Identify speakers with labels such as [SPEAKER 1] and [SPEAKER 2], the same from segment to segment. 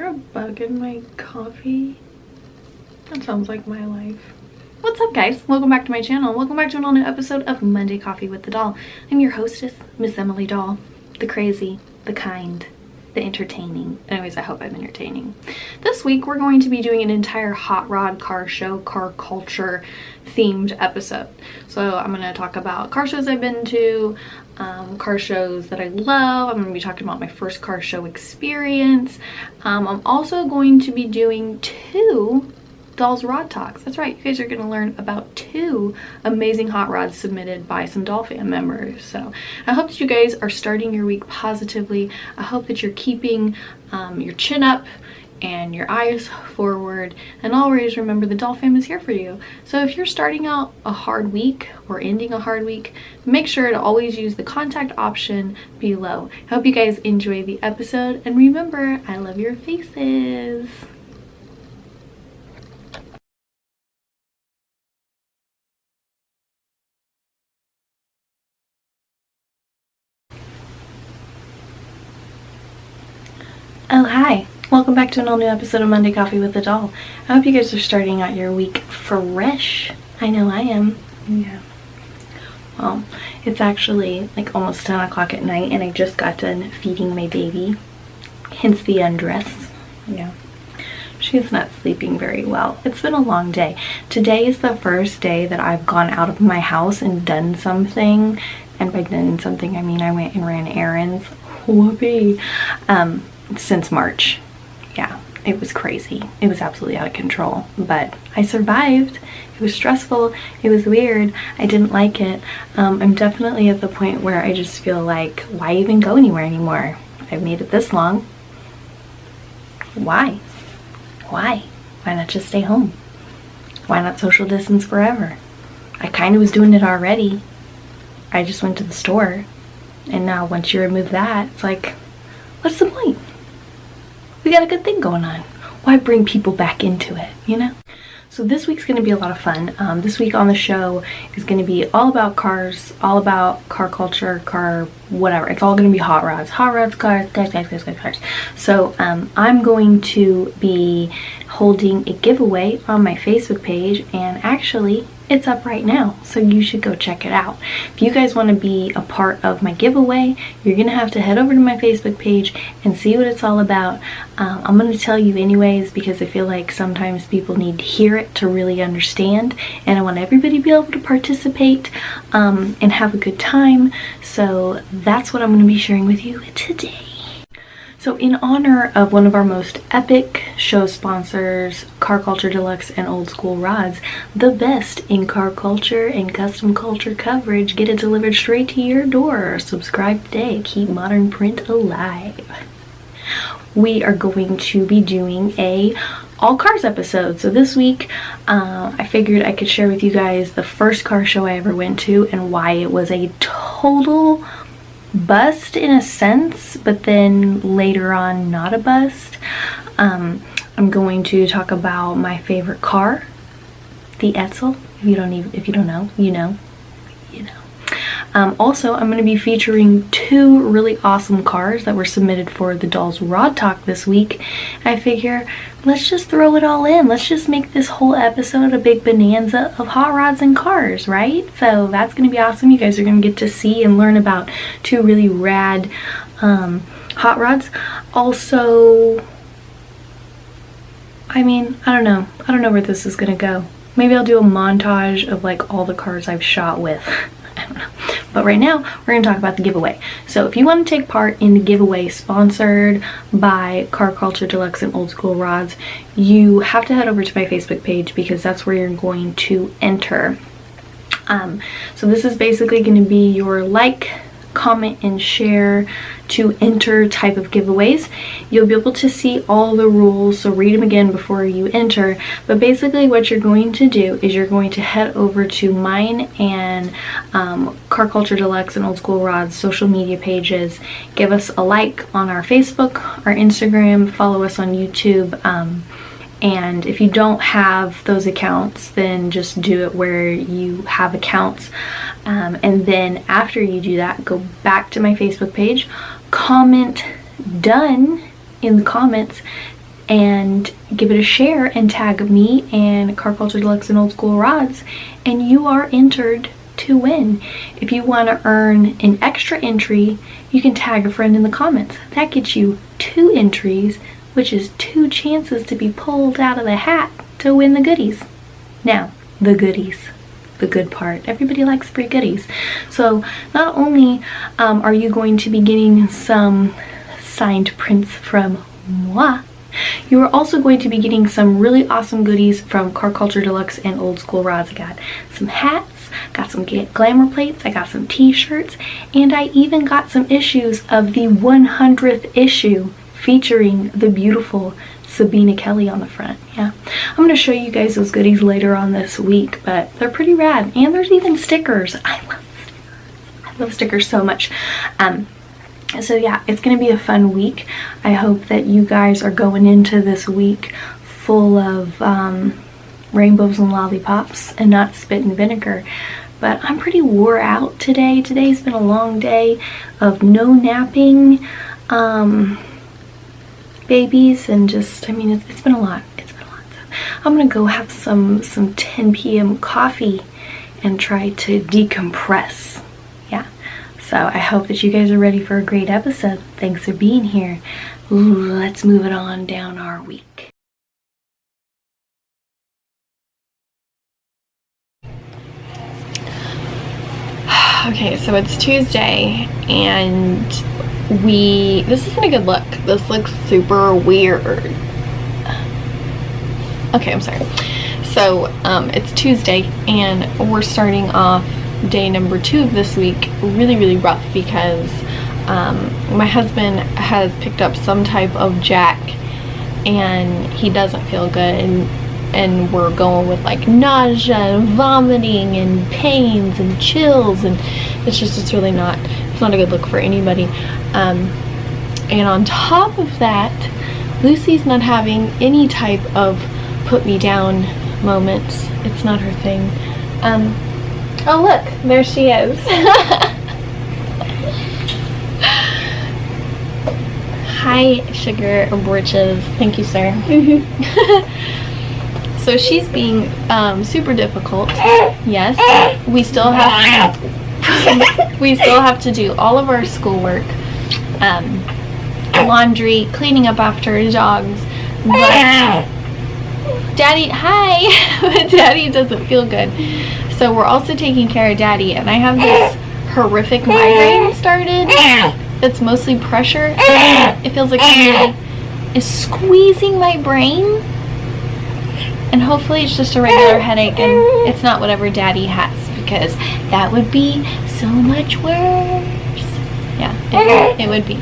[SPEAKER 1] there a bug in my coffee? That sounds like my life. What's up, guys? Welcome back to my channel. Welcome back to an all new episode of Monday Coffee with the Doll. I'm your hostess, Miss Emily Doll. The crazy, the kind, the entertaining. Anyways, I hope I'm entertaining. This week, we're going to be doing an entire hot rod car show, car culture themed episode. So I'm going to talk about car shows I've been to, car shows that I love. I'm going to be talking about my first car show experience. I'm also going to be doing 2 Doll's Rod Talks. That's right, you guys are going to learn about 2 amazing hot rods submitted by some DollFAM members. So I hope that you guys are starting your week positively. I hope that you're keeping your chin up and your eyes forward, and always remember the DollFAM is here for you. So if you're starting out a hard week or ending a hard week, make sure to always use the contact option below. I hope you guys enjoy the episode, and remember, I love your faces. Oh, hi. Welcome back to an all new episode of Monday Coffee with the Doll. I hope you guys are starting out your week fresh. I know I am. Yeah. Well, it's actually like almost 10 o'clock at night and I just got done feeding my baby. Hence the undress. Yeah. She's not sleeping very well. It's been a long day. Today is the first day that I've gone out of my house and done something. And by done something, I mean I went and ran errands. Whoopee. Since March. Yeah, it was crazy. It was absolutely out of control, but I survived. It was stressful. It was weird. I didn't like it. I'm definitely at the point where I just feel like, why even go anywhere anymore? I've made it this long. Why? Why not just stay home? Why not social distance forever? I kind of was doing it already. I just went to the store, and now once you remove that, it's like, what's the point? We got a good thing going on. Why bring people back into it, you know? So this week's going to be a lot of fun. This week on the show is going to be all about cars, all about car culture, car whatever. It's all going to be hot rods, cars. So I'm going to be holding a giveaway on my Facebook page, and actually it's up right now, so you should go check it out. If you guys want to be a part of my giveaway, you're gonna have to head over to my Facebook page and see what it's all about. I'm gonna tell you anyways, because I feel like sometimes people need to hear it to really understand, and I want everybody to be able to participate and have a good time. So that's what I'm gonna be sharing with you today. So in honor of one of our most epic show sponsors, Car Culture Deluxe and Old School Rods, the best in car culture and custom culture coverage, get it delivered straight to your door. Subscribe today, keep modern print alive. We are going to be doing a all cars episode. So this week, I figured I could share with you guys the first car show I ever went to and why it was a total bust in a sense, but then later on not a bust. I'm going to talk about my favorite car, the Etzel. If you don't know, you know. Also, I'm going to be featuring 2 really awesome cars that were submitted for the Doll's Rod Talk this week. I figure, let's just throw it all in. Let's just make this whole episode a big bonanza of hot rods and cars, right? So that's going to be awesome. You guys are going to get to see and learn about 2 really rad hot rods. Also, I mean, I don't know where this is going to go. Maybe I'll do a montage of like all the cars I've shot with. I don't know. But right now, we're going to talk about the giveaway. So if you want to take part in the giveaway sponsored by Car Culture Deluxe and Old School Rods, you have to head over to my Facebook page because that's where you're going to enter. So this is basically going to be your like, comment, and share to enter type of giveaways. You'll be able to see all the rules, so read them again before you enter. But basically what you're going to do is you're going to head over to mine and Car Culture Deluxe and Old School Rods social media pages. Give us a like on our Facebook, our Instagram, follow us on YouTube. And if you don't have those accounts, then just do it where you have accounts. And then after you do that, go back to my Facebook page, comment done in the comments, and give it a share and tag me and Car Culture Deluxe and Old School Rodz, and you are entered to win. If you want to earn an extra entry, you can tag a friend in the comments. That gets you 2 entries, which is 2 chances to be pulled out of the hat to win the goodies. Now, the goodies. The good part. Everybody likes free goodies. So not only are you going to be getting some signed prints from moi, you are also going to be getting some really awesome goodies from Car Culture Deluxe and Old School Rodz. I got some hats, got some glamour plates, I got some t-shirts, and I even got some issues of the 100th issue featuring the beautiful Sabina Kelly on the front. Yeah, I'm going to show you guys those goodies later on this week, but they're pretty rad. And there's even stickers. I love stickers. I love stickers so much. So yeah, it's going to be a fun week. I hope that you guys are going into this week full of rainbows and lollipops and not spit and vinegar. But I'm pretty wore out today. Today's been a long day of no napping, babies, and just, I mean, it's been a lot. It's been a lot. So I'm gonna go have some 10 p.m. coffee and try to decompress. Yeah. So I hope that you guys are ready for a great episode. Thanks for being here. Let's move it on down our week. Okay, so it's Tuesday, and this isn't a good look. This looks super weird. Okay, I'm sorry. So, it's Tuesday, and we're starting off day number 2 of this week really, really rough because my husband has picked up some type of jack, and he doesn't feel good, and we're going with like nausea and vomiting and pains and chills, and it's really not, it's not a good look for anybody. And on top of that, Lucy's not having any type of put me down moments. It's not her thing. Oh look, there she is. Hi, sugar aborches. Thank you, sir. So she's being super difficult. Yes, we still have to do all of our schoolwork, laundry, cleaning up after dogs. But Daddy, hi. But Daddy doesn't feel good, so we're also taking care of Daddy. And I have this horrific migraine started. That's mostly pressure. It feels like somebody is squeezing my brain. And hopefully it's just a regular headache and it's not whatever Daddy has, because that would be so much worse. Yeah, it would be.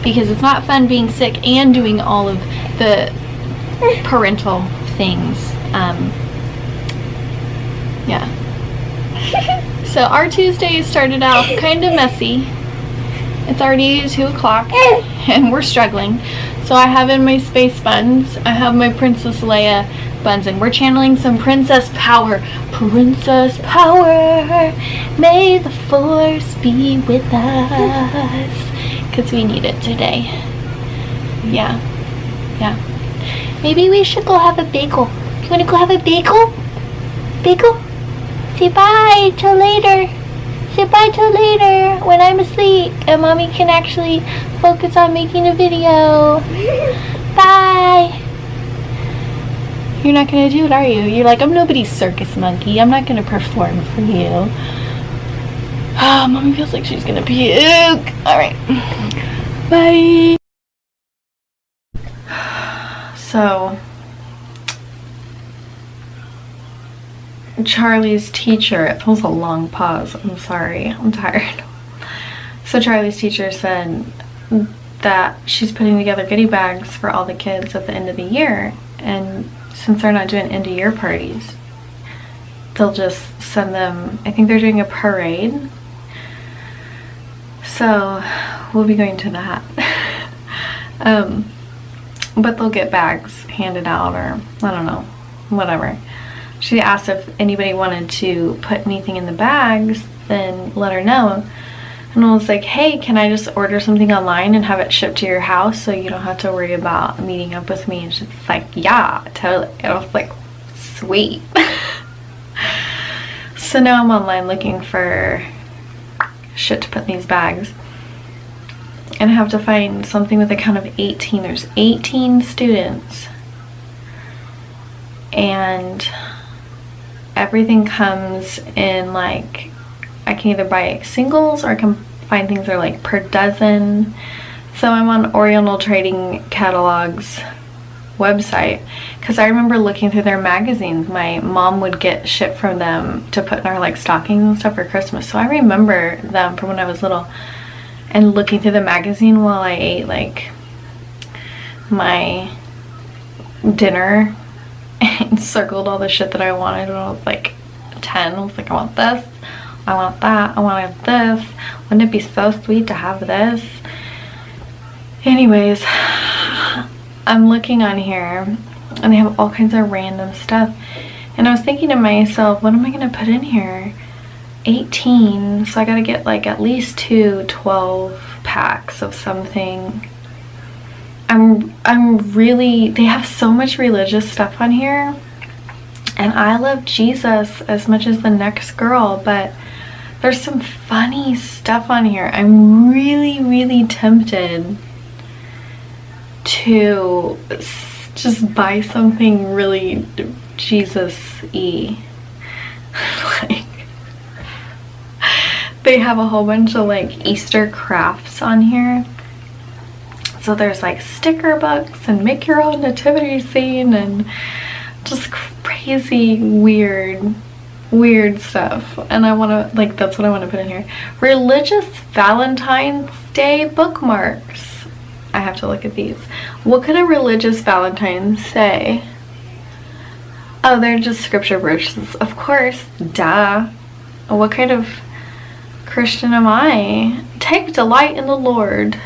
[SPEAKER 1] Because it's not fun being sick and doing all of the parental things. Yeah. So our Tuesday started out kind of messy. It's already 2 o'clock and we're struggling. So I have in my space buns, I have my Princess Leia buns, and we're channeling some princess power. Princess power, may the force be with us, because we need it today. Yeah. Maybe we should go have a bagel. Do you want to go have a bagel? Bagel? Say bye till later. Say bye till later when I'm asleep and Mommy can actually focus on making a video. Bye. You're not gonna do it, are you? You're like, I'm nobody's circus monkey. I'm not gonna perform for you. Oh, Mommy feels like she's gonna puke. Alright. Bye. So, Charlie's teacher, it was a long pause. I'm sorry. I'm tired. So Charlie's teacher said that she's putting together goodie bags for all the kids at the end of the year, and since they're not doing end of year parties, they'll just send them, I think they're doing a parade, so we'll be going to that. But they'll get bags handed out, or I don't know, whatever. She asked if anybody wanted to put anything in the bags, then let her know. and I was like, hey, can I just order something online and have it shipped to your house so you don't have to worry about meeting up with me? And she's like, yeah, totally. And I was like, sweet. So now I'm online looking for shit to put in these bags. And I have to find something with a count of 18. There's 18 students. And everything comes in like, I can either buy singles or I can find things that are like per dozen. So I'm on Oriental Trading Catalog's website because I remember looking through their magazines. My mom would get shit from them to put in our like stockings and stuff for Christmas. So I remember them from when I was little and looking through the magazine while I ate like my dinner and circled all the shit that I wanted when I was like 10. I was like, I want this, I want that, I want this. Wouldn't it be so sweet to have this? Anyways, I'm looking on here and they have all kinds of random stuff. And I was thinking to myself, what am I going to put in here? 18, so I got to get like at least 2 12 packs of something. I'm really, they have so much religious stuff on here. And I love Jesus as much as the next girl, but there's some funny stuff on here. I'm really, really tempted to just buy something really Jesus-y. Like, they have a whole bunch of like Easter crafts on here. So there's like sticker books and make your own nativity scene and just crazy weird stuff. And I want to, like, that's what I want to put in here. Religious Valentine's Day bookmarks. I have to look at these. What could a religious Valentine say? Oh, they're just scripture verses. Of course, duh. What kind of Christian am I? Take delight in the Lord.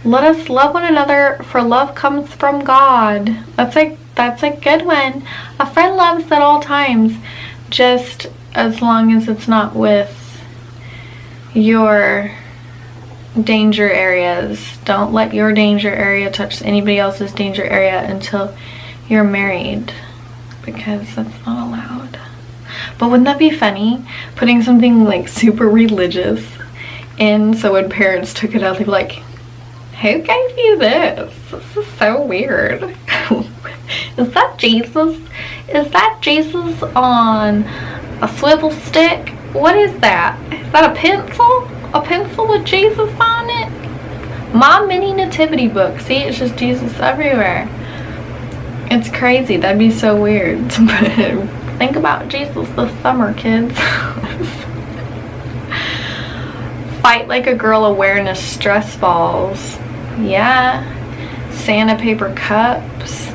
[SPEAKER 1] Let us love one another, for love comes from God. That's a good one. A friend loves at all times, just as long as it's not with your danger areas. Don't let your danger area touch anybody else's danger area until you're married, because that's not allowed. But wouldn't that be funny? Putting something like super religious in, so when parents took it out, they'd be like, who gave you this? This is so weird. Is that Jesus? Is that Jesus on a swivel stick? What is that? Is that a pencil? A pencil with Jesus on it? My mini nativity book. See, it's just Jesus everywhere. It's crazy. That'd be so weird. Think about Jesus this summer, kids. Fight like a girl awareness stress balls. Yeah. Santa paper cups.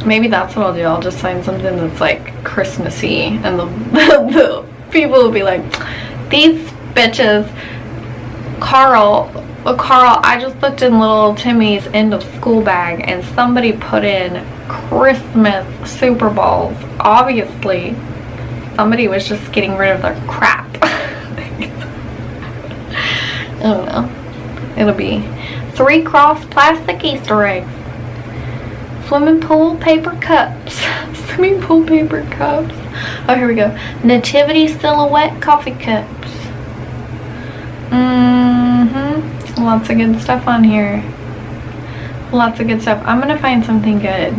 [SPEAKER 1] Maybe that's what I'll do. I'll just find something that's like Christmassy, and the people will be like, these bitches. Carl, I just looked in little Timmy's end of school bag and somebody put in Christmas Super Bowls. Obviously, somebody was just getting rid of their crap. I don't know. It'll be 3 cross plastic Easter eggs. Swimming pool paper cups. Swimming pool paper cups. Oh, here we go. Nativity silhouette coffee cups. Lots of good stuff on here. Lots of good stuff. I'm gonna find something good.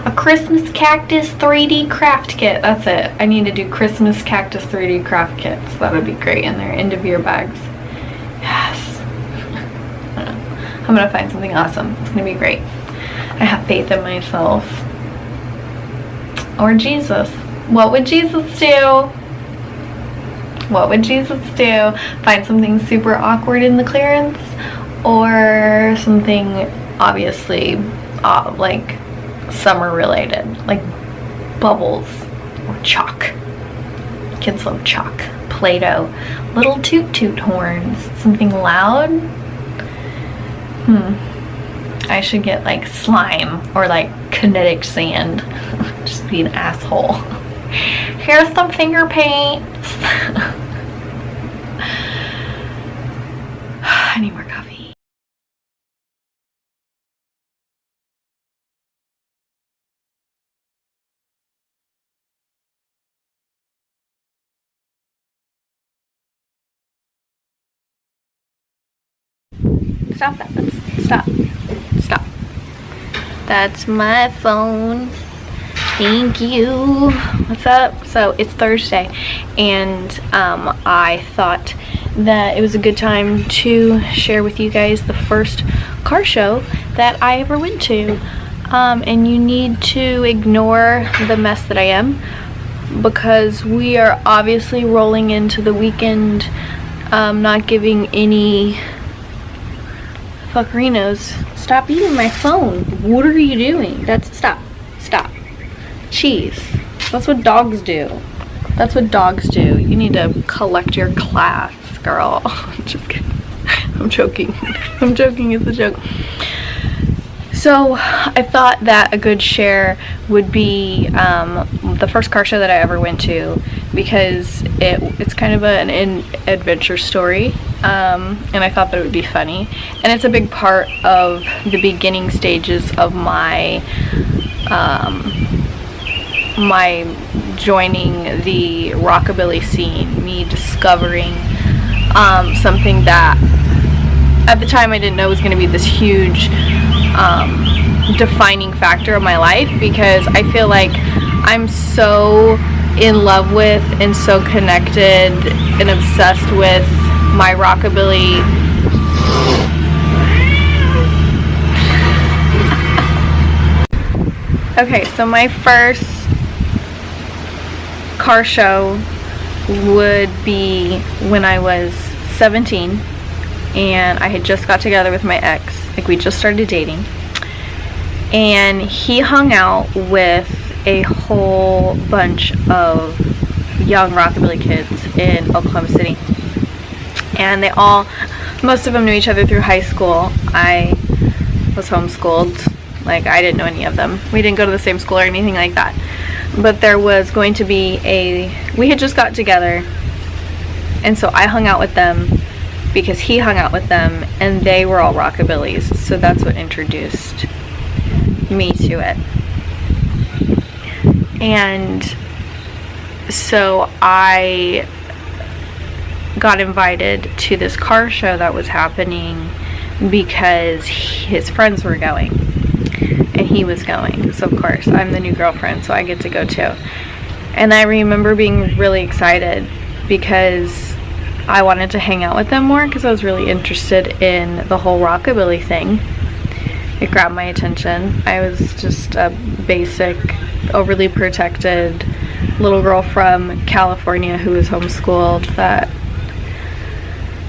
[SPEAKER 1] A Christmas cactus 3D craft kit. That's it. I need to do Christmas cactus 3D craft kits. That would be great in their end of year bags. Yes. I'm gonna find something awesome. It's gonna be great. I have faith in myself. Or Jesus. What would Jesus do? What would Jesus do? Find something super awkward in the clearance, or something obviously like summer related, like bubbles or chalk. Kids love chalk. Play-Doh. Little toot horns. Something loud. I should get like slime or like kinetic sand. Just be an asshole. Here's some finger paints. Stop that. Stop. Stop. That's my phone. Thank you. What's up? So it's Thursday, and I thought that it was a good time to share with you guys the first car show that I ever went to. And you need to ignore the mess that I am, because we are obviously rolling into the weekend, not giving any fuckerinos. Stop eating my phone. What are you doing? Stop. Cheese. That's what dogs do. That's what dogs do. You need to collect your class, girl. I'm just kidding. I'm joking. I'm joking. It's a joke. So I thought that a good share would be the first car show that I ever went to, because it's kind of an adventure story, and I thought that it would be funny, and it's a big part of the beginning stages of my my joining the rockabilly scene, me discovering something that at the time I didn't know was going to be this huge defining factor of my life, because I feel like I'm so in love with and so connected and obsessed with my rockabilly okay, so my first car show would be when I was 17, and I had just got together with my ex. Like, we just started dating, and he hung out with a whole bunch of young rockabilly kids in Oklahoma City, and most of them knew each other through high school. I was homeschooled. Like, I didn't know any of them. We didn't go to the same school or anything like that. But there was going to be we had just got together, and so I hung out with them because he hung out with them, and they were all rockabillys. So that's what introduced me to it. And so I got invited to this car show that was happening because his friends were going. And he was going, so of course I'm the new girlfriend, so I get to go too. And I remember being really excited because I wanted to hang out with them more, because I was really interested in the whole rockabilly thing. It grabbed my attention. I was just a basic, overly protected little girl from California who was homeschooled that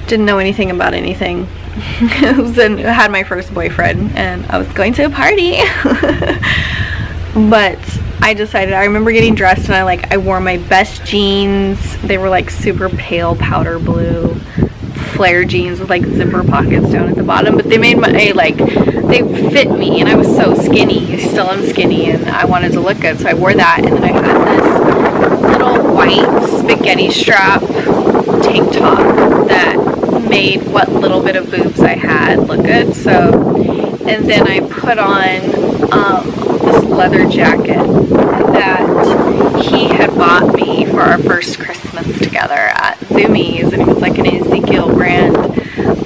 [SPEAKER 1] didn't know anything about anything. Then I had my first boyfriend, and I was going to a party. But I decided, I remember getting dressed, and I wore my best jeans. They were like super pale powder blue flare jeans with like zipper pockets down at the bottom, but they made they fit me, and I was so skinny. Still am skinny, and I wanted to look good, so I wore that. And then I had this little white spaghetti strap tank top that made what little bit of boobs I had look good. So, and then I put on this leather jacket that he had bought me for our first Christmas together at Zoomies, and it was like an Ezekiel brand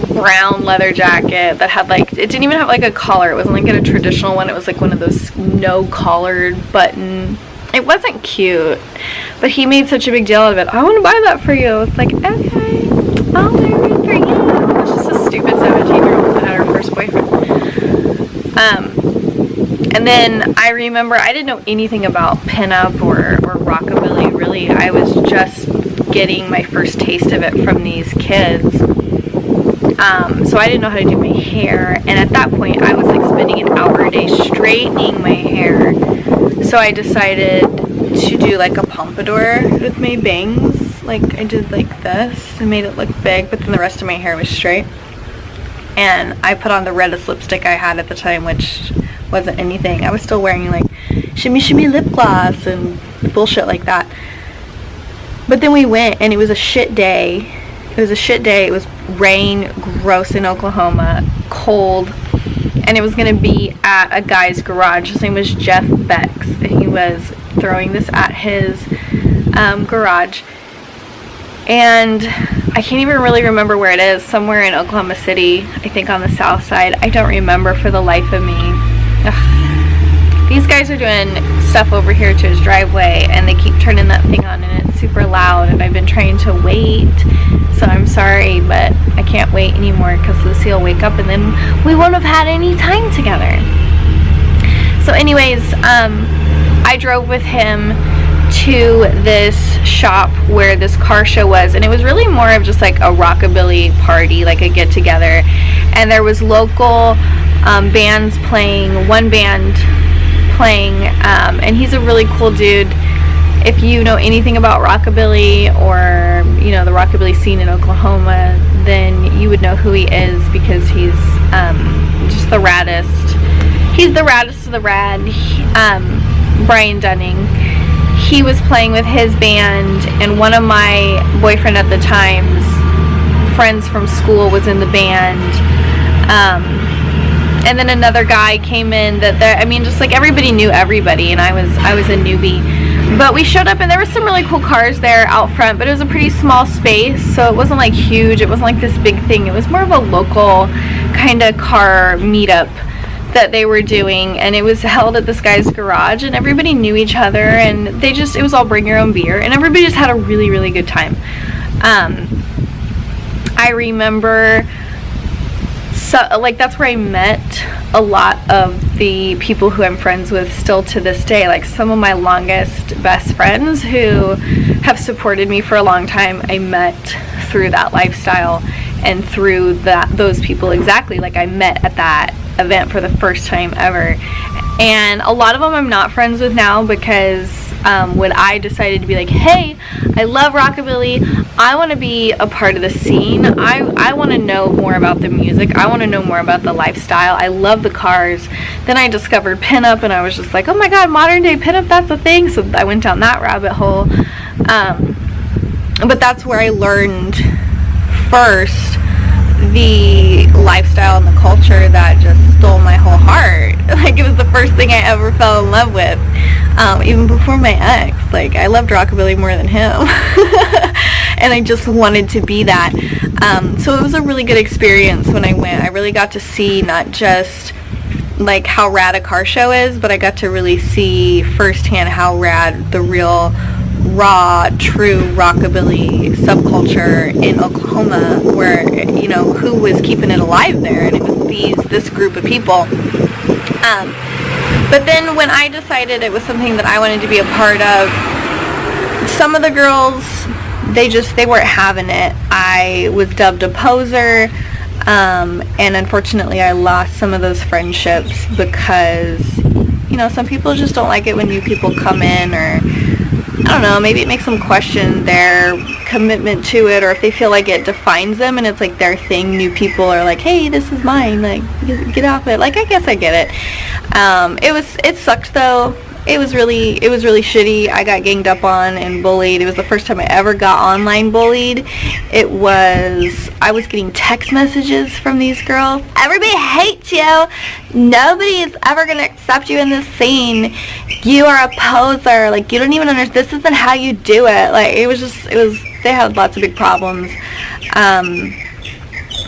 [SPEAKER 1] brown leather jacket that had it didn't even have like a collar. It wasn't like a traditional one. It was like one of those no collared button. It wasn't cute, but he made such a big deal out of it. I want to buy that for you. It's like, okay, I'll wear it for you. It's just a stupid 17-year-old that had her first boyfriend. And then I remember I didn't know anything about pinup or rockabilly, really. I was just getting my first taste of it from these kids. So I didn't know how to do my hair, and at that point I was spending an hour a day straightening my hair. So I decided to do a pompadour with my bangs. I did this and made it look big, but then the rest of my hair was straight. And I put on the reddest lipstick I had at the time, which wasn't anything. I was still wearing shimmy shimmy lip gloss and bullshit like that. But then we went, and it was a shit day. It was rain, gross in Oklahoma, cold, and it was going to be at a guy's garage. His name was Jeff Becks, and he was throwing this at his garage. And I can't even really remember where it is. Somewhere in Oklahoma City, I think on the south side. I don't remember for the life of me. Ugh. These guys are doing stuff over here to his driveway, and they keep turning that thing on, and it's super loud, and I've been trying to wait, so I'm sorry, but I can't wait anymore because Lucy will wake up and then we won't have had any time together. So anyways, I drove with him to this shop where this car show was, and it was really more of just like a rockabilly party, like a get together, and there was local bands playing, one band playing, and he's a really cool dude. If you know anything about rockabilly, or you know the rockabilly scene in Oklahoma, then you would know who he is, because he's just the raddest. He's the raddest of the rad. Brian Dunning. He was playing with his band, and one of my boyfriend at the time's friends from school was in the band. And then another guy came in that I mean, just like everybody knew everybody, and I was a newbie. But we showed up, and there were some really cool cars there out front, but it was a pretty small space, so it wasn't like huge. It wasn't like this big thing. It was more of a local kind of car meetup that they were doing, and it was held at this guy's garage, and everybody knew each other, and it was all bring your own beer, and everybody just had a really, really good time. I remember, so like that's where I met a lot of the people who I'm friends with still to this day. Like some of my longest best friends who have supported me for a long time, I met through that lifestyle and through those people. Exactly, like I met at that event for the first time ever. And a lot of them I'm not friends with now, because when I decided to be like, hey, I love rockabilly, I want to be a part of the scene, I want to know more about the music, I want to know more about the lifestyle, I love the cars. Then I discovered pinup, and I was just like, oh my god, modern day pinup, that's a thing. So I went down that rabbit hole. But that's where I learned first the lifestyle and the culture that just stole my whole heart. Like, it was the first thing I ever fell in love with, even before my ex. Like, I loved rockabilly more than him. And I just wanted to be that. So it was a really good experience when I went. I really got to see not just like how rad a car show is, but I got to really see firsthand how rad the real raw, true rockabilly subculture in Oklahoma, where, you know, who was keeping it alive there, and it was this group of people. But then when I decided it was something that I wanted to be a part of, some of the girls, they weren't having it. I was dubbed a poser, and unfortunately I lost some of those friendships because, you know, some people just don't like it when new people come in, or I don't know, maybe it makes them question their commitment to it, or if they feel like it defines them and it's like their thing. New people are like, hey, this is mine, like, get off it. Like, I guess I get it. It sucked though. It was really shitty. I got ganged up on and bullied. It was the first time I ever got online bullied. I was getting text messages from these girls. Everybody hates you. Nobody is ever going to accept you in this scene. You are a poser. Like, you don't even understand. This isn't how you do it. Like, they had lots of big problems.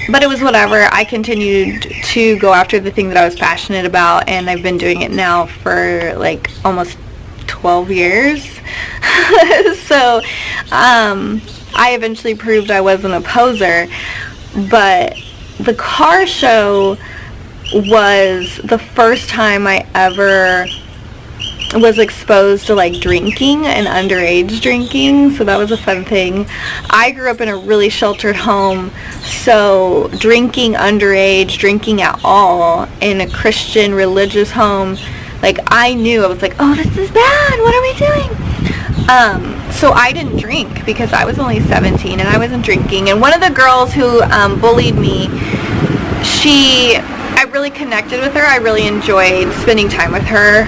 [SPEAKER 1] But it was whatever. I continued to go after the thing that I was passionate about, and I've been doing it now for like almost 12 years. So I eventually proved I wasn't a poser. But the car show was the first time I ever was exposed to like drinking and underage drinking, so that was a fun thing. I grew up in a really sheltered home, so drinking underage, drinking at all in a Christian religious home, like I knew, I was like, oh, this is bad, what are we doing? So I didn't drink because I was only 17 and I wasn't drinking. And one of the girls who bullied me, I really connected with her. I really enjoyed spending time with her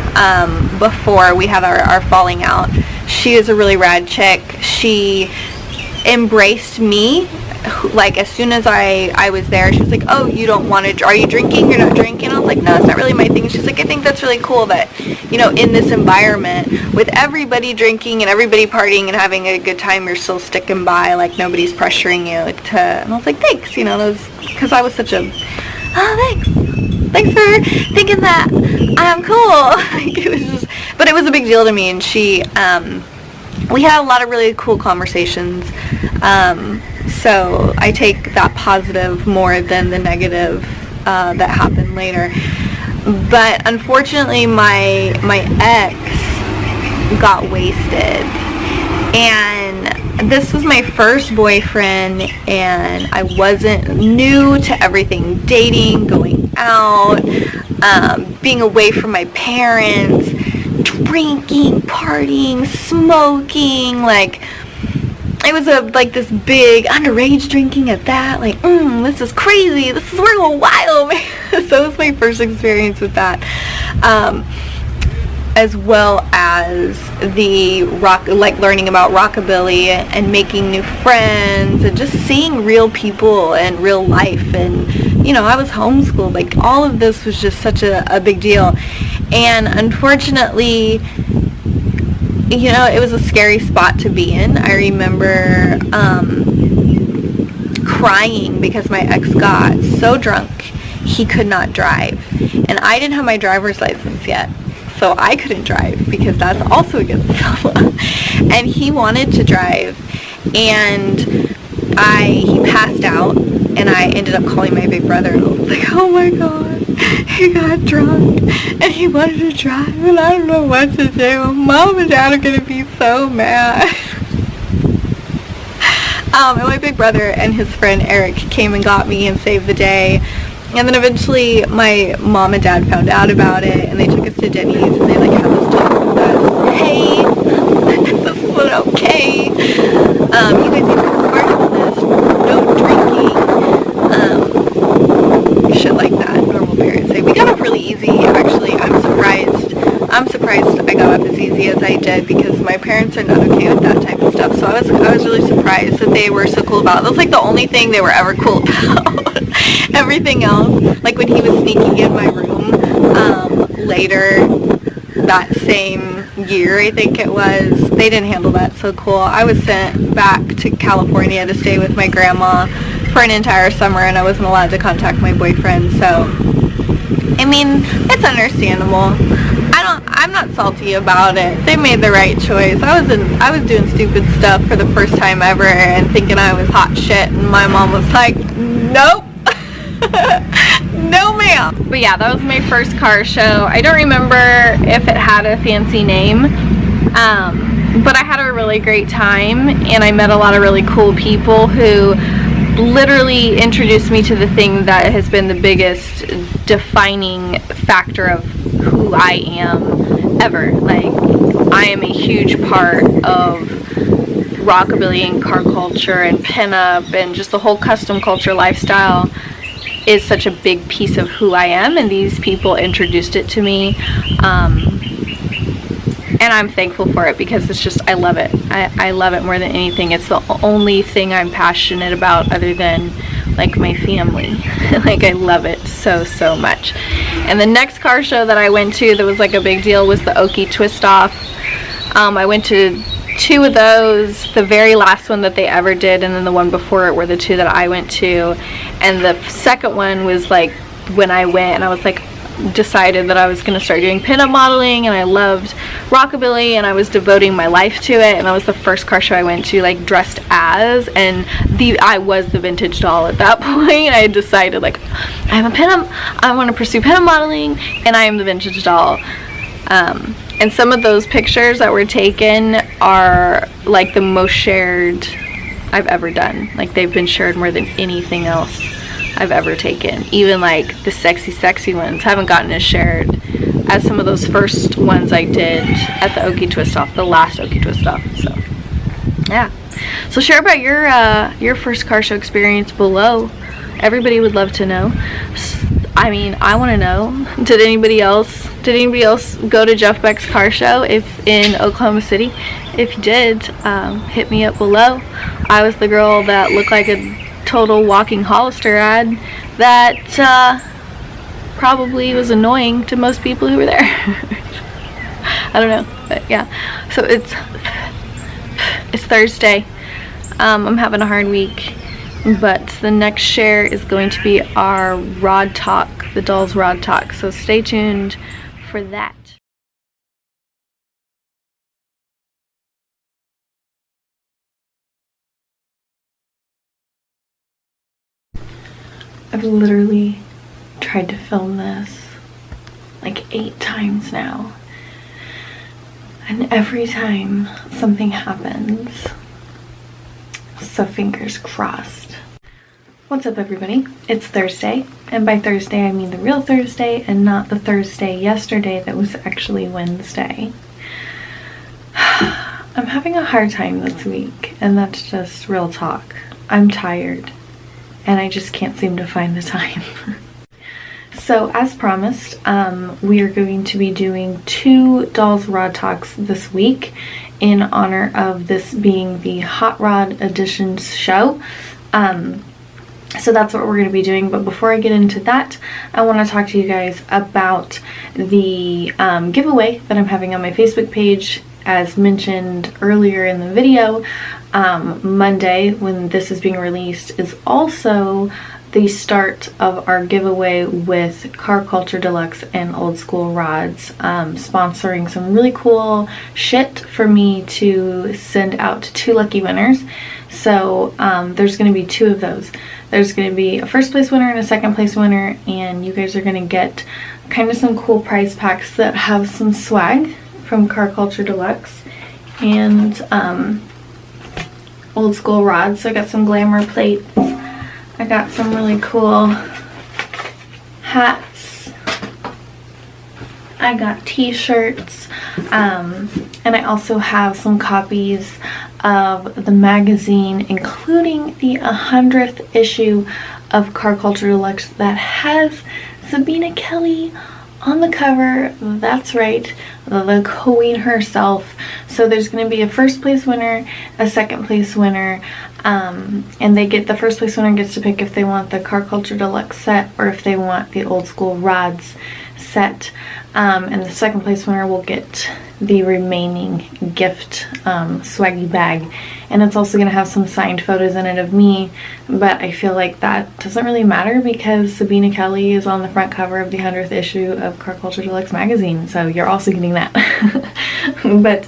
[SPEAKER 1] before we had our falling out. She is a really rad chick. She embraced me
[SPEAKER 2] like, as soon as I was there, she was like, oh, you don't want to, are you drinking? You're not drinking? I was like, no, it's not really my thing. She's like, I think that's really cool that, you know, in this environment with everybody drinking and everybody partying and having a good time, you're still sticking by, like, nobody's pressuring you to, and I was like, thanks, you know, because I was such a, oh, thanks for thinking that I'm cool. Like, it was just, but it was a big deal to me, and she, we had a lot of really cool conversations, so I take that positive more than the negative that happened later. But unfortunately, my ex got wasted, and this was my first boyfriend, and I wasn't new to everything, dating, going out, being away from my parents, drinking, partying, smoking, like, it was like this big underage drinking at that, like, this is crazy, we're going wild, man. So it was my first experience with that, as well as the like learning about rockabilly and making new friends and just seeing real people and real life. And, you know, I was homeschooled, like, all of this was just such a big deal. And unfortunately, you know, it was a scary spot to be in. I remember crying because my ex got so drunk he could not drive, and I didn't have my driver's license yet, so I couldn't drive because that's also against the law. And he wanted to drive, and he passed out, and I ended up calling my big brother, and I was like, oh my god, he got drunk and he wanted to drive, and I don't know what to do. Mom and Dad are gonna be so mad. And my big brother and his friend Eric came and got me and saved the day. And then eventually my mom and dad found out about it, and they took us to Denny's, and they like had this talk with us. Hey, this isn't okay. You guys need to be part of this. No drinking. Shit like that. Normal parents say. We got up really easy, actually. I'm surprised I got up as easy as I did, because my parents are not okay with that type of stuff. So I was really surprised that they were so cool about it. That was like the only thing they were ever cool about. Everything else, like when he was sneaking in my room later that same year, I think it was, they didn't handle that so cool. I was sent back to California to stay with my grandma for an entire summer, and I wasn't allowed to contact my boyfriend. So, I mean, it's understandable. I'm not salty about it. They made the right choice. I was doing stupid stuff for the first time ever and thinking I was hot shit, and my mom was like, nope. No ma'am. But yeah, that was my first car show. I don't remember if it had a fancy name, but I had a really great time, and I met a lot of really cool people who literally introduced me to the thing that has been the biggest defining factor of who I am ever. Like, I am a huge part of rockabilly and car culture and pinup, and just the whole custom culture lifestyle is such a big piece of who I am, and these people introduced it to me, and I'm thankful for it, because it's just, I love it. I love it more than anything. It's the only thing I'm passionate about other than like my family. Like, I love it so much. And the next car show that I went to that was like a big deal was the Okie Twist Off. I went to 2 of those. The very last one that they ever did, and then the one before it, were the 2 that I went to. And the second one was like when I went, and I was like, decided that I was going to start doing pinup modeling, and I loved rockabilly, and I was devoting my life to it. And that was the first car show I went to, like, dressed as, and I was the vintage doll at that point. I had decided, like, I'm a pinup, I want to pursue pinup modeling, and I am the vintage doll. And some of those pictures that were taken are like the most shared I've ever done. Like, they've been shared more than anything else I've ever taken. Even like the sexy ones haven't gotten as shared as some of those first ones I did at the Okie Twist Off, the last Okie Twist Off. So yeah, so share about your first car show experience below. Everybody would love to know. I mean, I want to know, did anybody else go to Jeff Beck's car show in Oklahoma City? If you did, hit me up below. I was the girl that looked like a total walking Hollister ad that probably was annoying to most people who were there. I don't know, but yeah. So it's Thursday. I'm having a hard week, but the next share is going to be our Rod Talk, the Dolls Rod Talk. So stay tuned for that. I've literally tried to film this like 8 times now, and every time something happens, so fingers crossed. What's up, everybody? It's Thursday, and by Thursday I mean the real Thursday and not the Thursday yesterday that was actually Wednesday. I'm having a hard time this week, and that's just real talk. I'm tired, and I just can't seem to find the time. So as promised, we are going to be doing 2 Dolls Rod Talks this week in honor of this being the Hot Rod Editions show. So that's what we're going to be doing. But before I get into that, I want to talk to you guys about the giveaway that I'm having on my Facebook page. As mentioned earlier in the video, Monday, when this is being released, is also the start of our giveaway with Kulture Deluxe and Old Skool Rodz, sponsoring some really cool shit for me to send out to 2 lucky winners. So there's going to be 2 of those. There's going to be a first place winner and a second place winner, and you guys are going to get kind of some cool prize packs that have some swag from Kulture Deluxe and Old Skool Rodz. So I got some glamour plates. I got some really cool hats. I got t-shirts. And I also have some copies of the magazine, including the 100th issue of Kulture Deluxe that has Sabina Kelly on the cover. That's right, the queen herself. So there's going to be a first place winner, a second place winner, and the first place winner gets to pick if they want the Kulture Deluxe set or if they want the Old Skool Rodz set, and the second place winner will get the remaining gift swaggy bag. And it's also going to have some signed photos in it of me, but I feel like that doesn't really matter because Sabina Kelly is on the front cover of the 100th issue of Kulture Deluxe magazine, so you're also getting that. But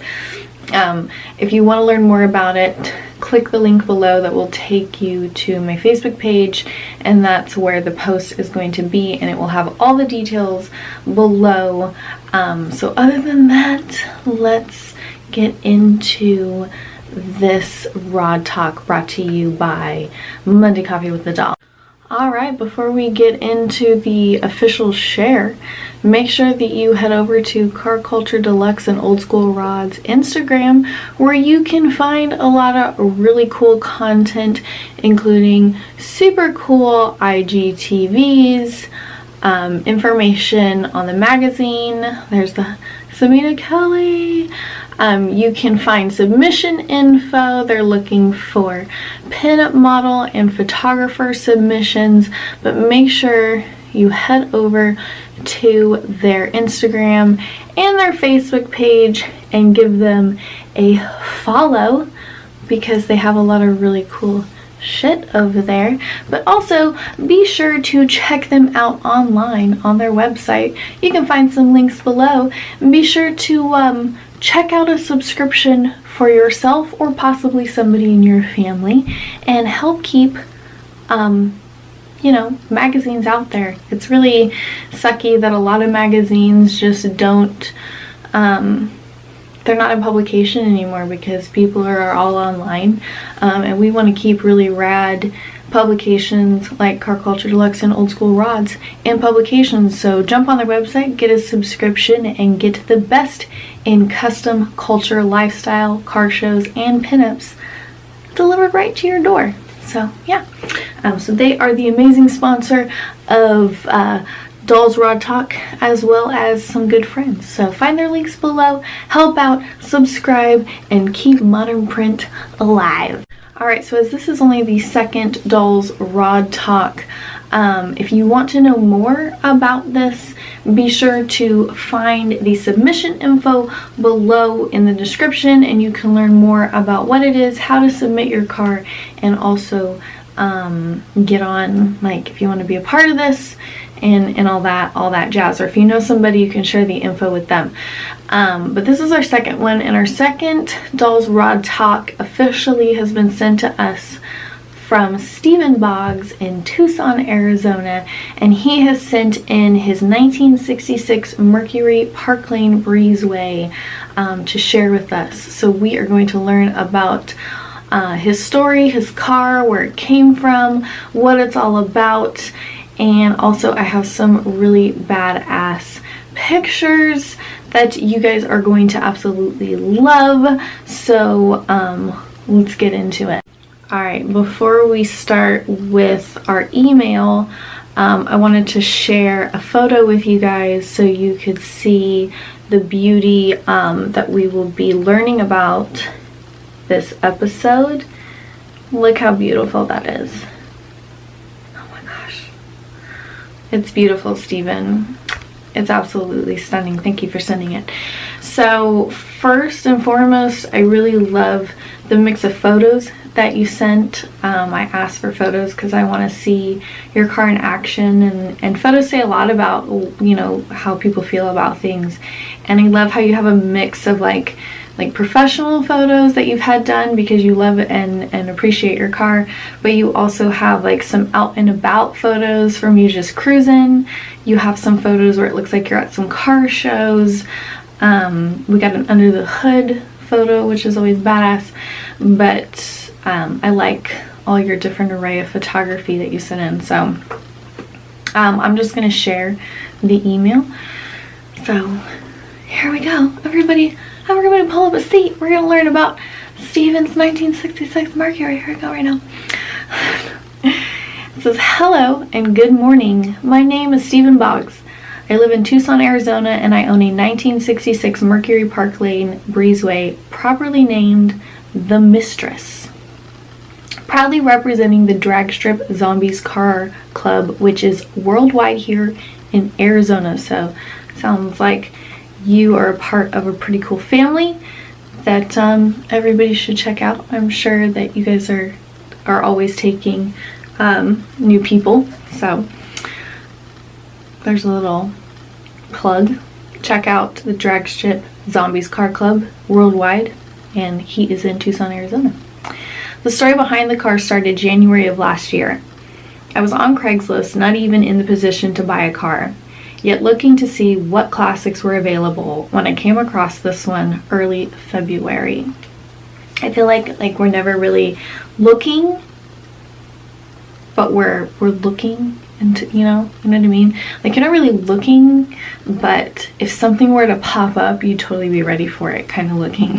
[SPEAKER 2] if you want to learn more about it, click the link below that will take you to my Facebook page, and that's where the post is going to be, and it will have all the details below. So other than that, let's get into this Rod Talk brought to you by Monday Coffee with the Doll. Alright, before we get into the official share, make sure that you head over to Kulture Deluxe and Old Skool Rodz Instagram, where you can find a lot of really cool content, including super cool IGTVs, information on the magazine. There's the Sabina Kelly. You can find submission info. They're looking for pinup model and photographer submissions, but make sure you head over to their Instagram and their Facebook page and give them a follow because they have a lot of really cool shit over there. But also be sure to check them out online on their website. You can find some links below. And be sure to check out a subscription for yourself or possibly somebody in your family and help keep you know, magazines out there. It's really sucky that a lot of magazines just don't they're not in publication anymore because people are all online, and we want to keep really rad publications like Kulture Deluxe and Old Skool Rodz in publications. So jump on their website, get a subscription, and get the best in custom culture, lifestyle, car shows, and pinups delivered right to your door. So yeah, so they are the amazing sponsor of
[SPEAKER 1] Dolls Rod Talk, as well as some good friends. So find their links below, help out, subscribe, and keep modern print alive. Alright, so as this is only the second Dolls Rod Talk, if you want to know more about this, be sure to find the submission info below in the description, and you can learn more about what it is, how to submit your car, and also get on, like, if you want to be a part of this and all that jazz, or if you know somebody, you can share the info with them. But this is our second one, and our second Dolls Rod Talk officially has been sent to us from Stephen Boggs in Tucson, Arizona, and he has sent in his 1966 Mercury Park Lane Breezeway to share with us. So we are going to learn about his story, his car, where it came from, what it's all about, and also I have some really badass pictures that you guys are going to absolutely love. So let's get into it. Alright, before we start with our email, I wanted to share a photo with you guys so you could see the beauty that we will be learning about this episode. Look how beautiful that is. Oh my gosh. It's beautiful, Steven. It's absolutely stunning. Thank you for sending it. So first and foremost, I really love the mix of photos that you sent. I asked for photos because I want to see your car in action, and photos say a lot about, you know, how people feel about things. And I love how you have a mix of like professional photos that you've had done because you love it and appreciate your car, but you also have like some out and about photos from you just cruising. You have some photos where it looks like you're at some car shows. We got an under the hood photo, which is always badass, but I like all your different array of photography that you sent in. So I'm just going to share the email. So here we go. Everybody pull up a seat. We're going to learn about Steven's 1966 Mercury. Here we go right now. It says, hello and good morning. My name is Stephen Boggs. I live in Tucson, Arizona, and I own a 1966 Mercury Park Lane Breezeway, properly named the Mistress. Proudly representing the drag strip Zombies Car Club, which is worldwide here in Arizona. So sounds like you are a part of a pretty cool family that everybody should check out. I'm sure that you guys are always taking new people. So there's a little plug. Check out the drag strip Zombies Car Club worldwide, and he is in Tucson, Arizona. The story behind the car started January of last year. I was on Craigslist, not even in the position to buy a car, yet looking to see what classics were available when I came across this one early February. I feel like we're never really looking, but we're looking into, you know what I mean? Like, you're not really looking, but if something were to pop up, you'd totally be ready for it, kind of looking.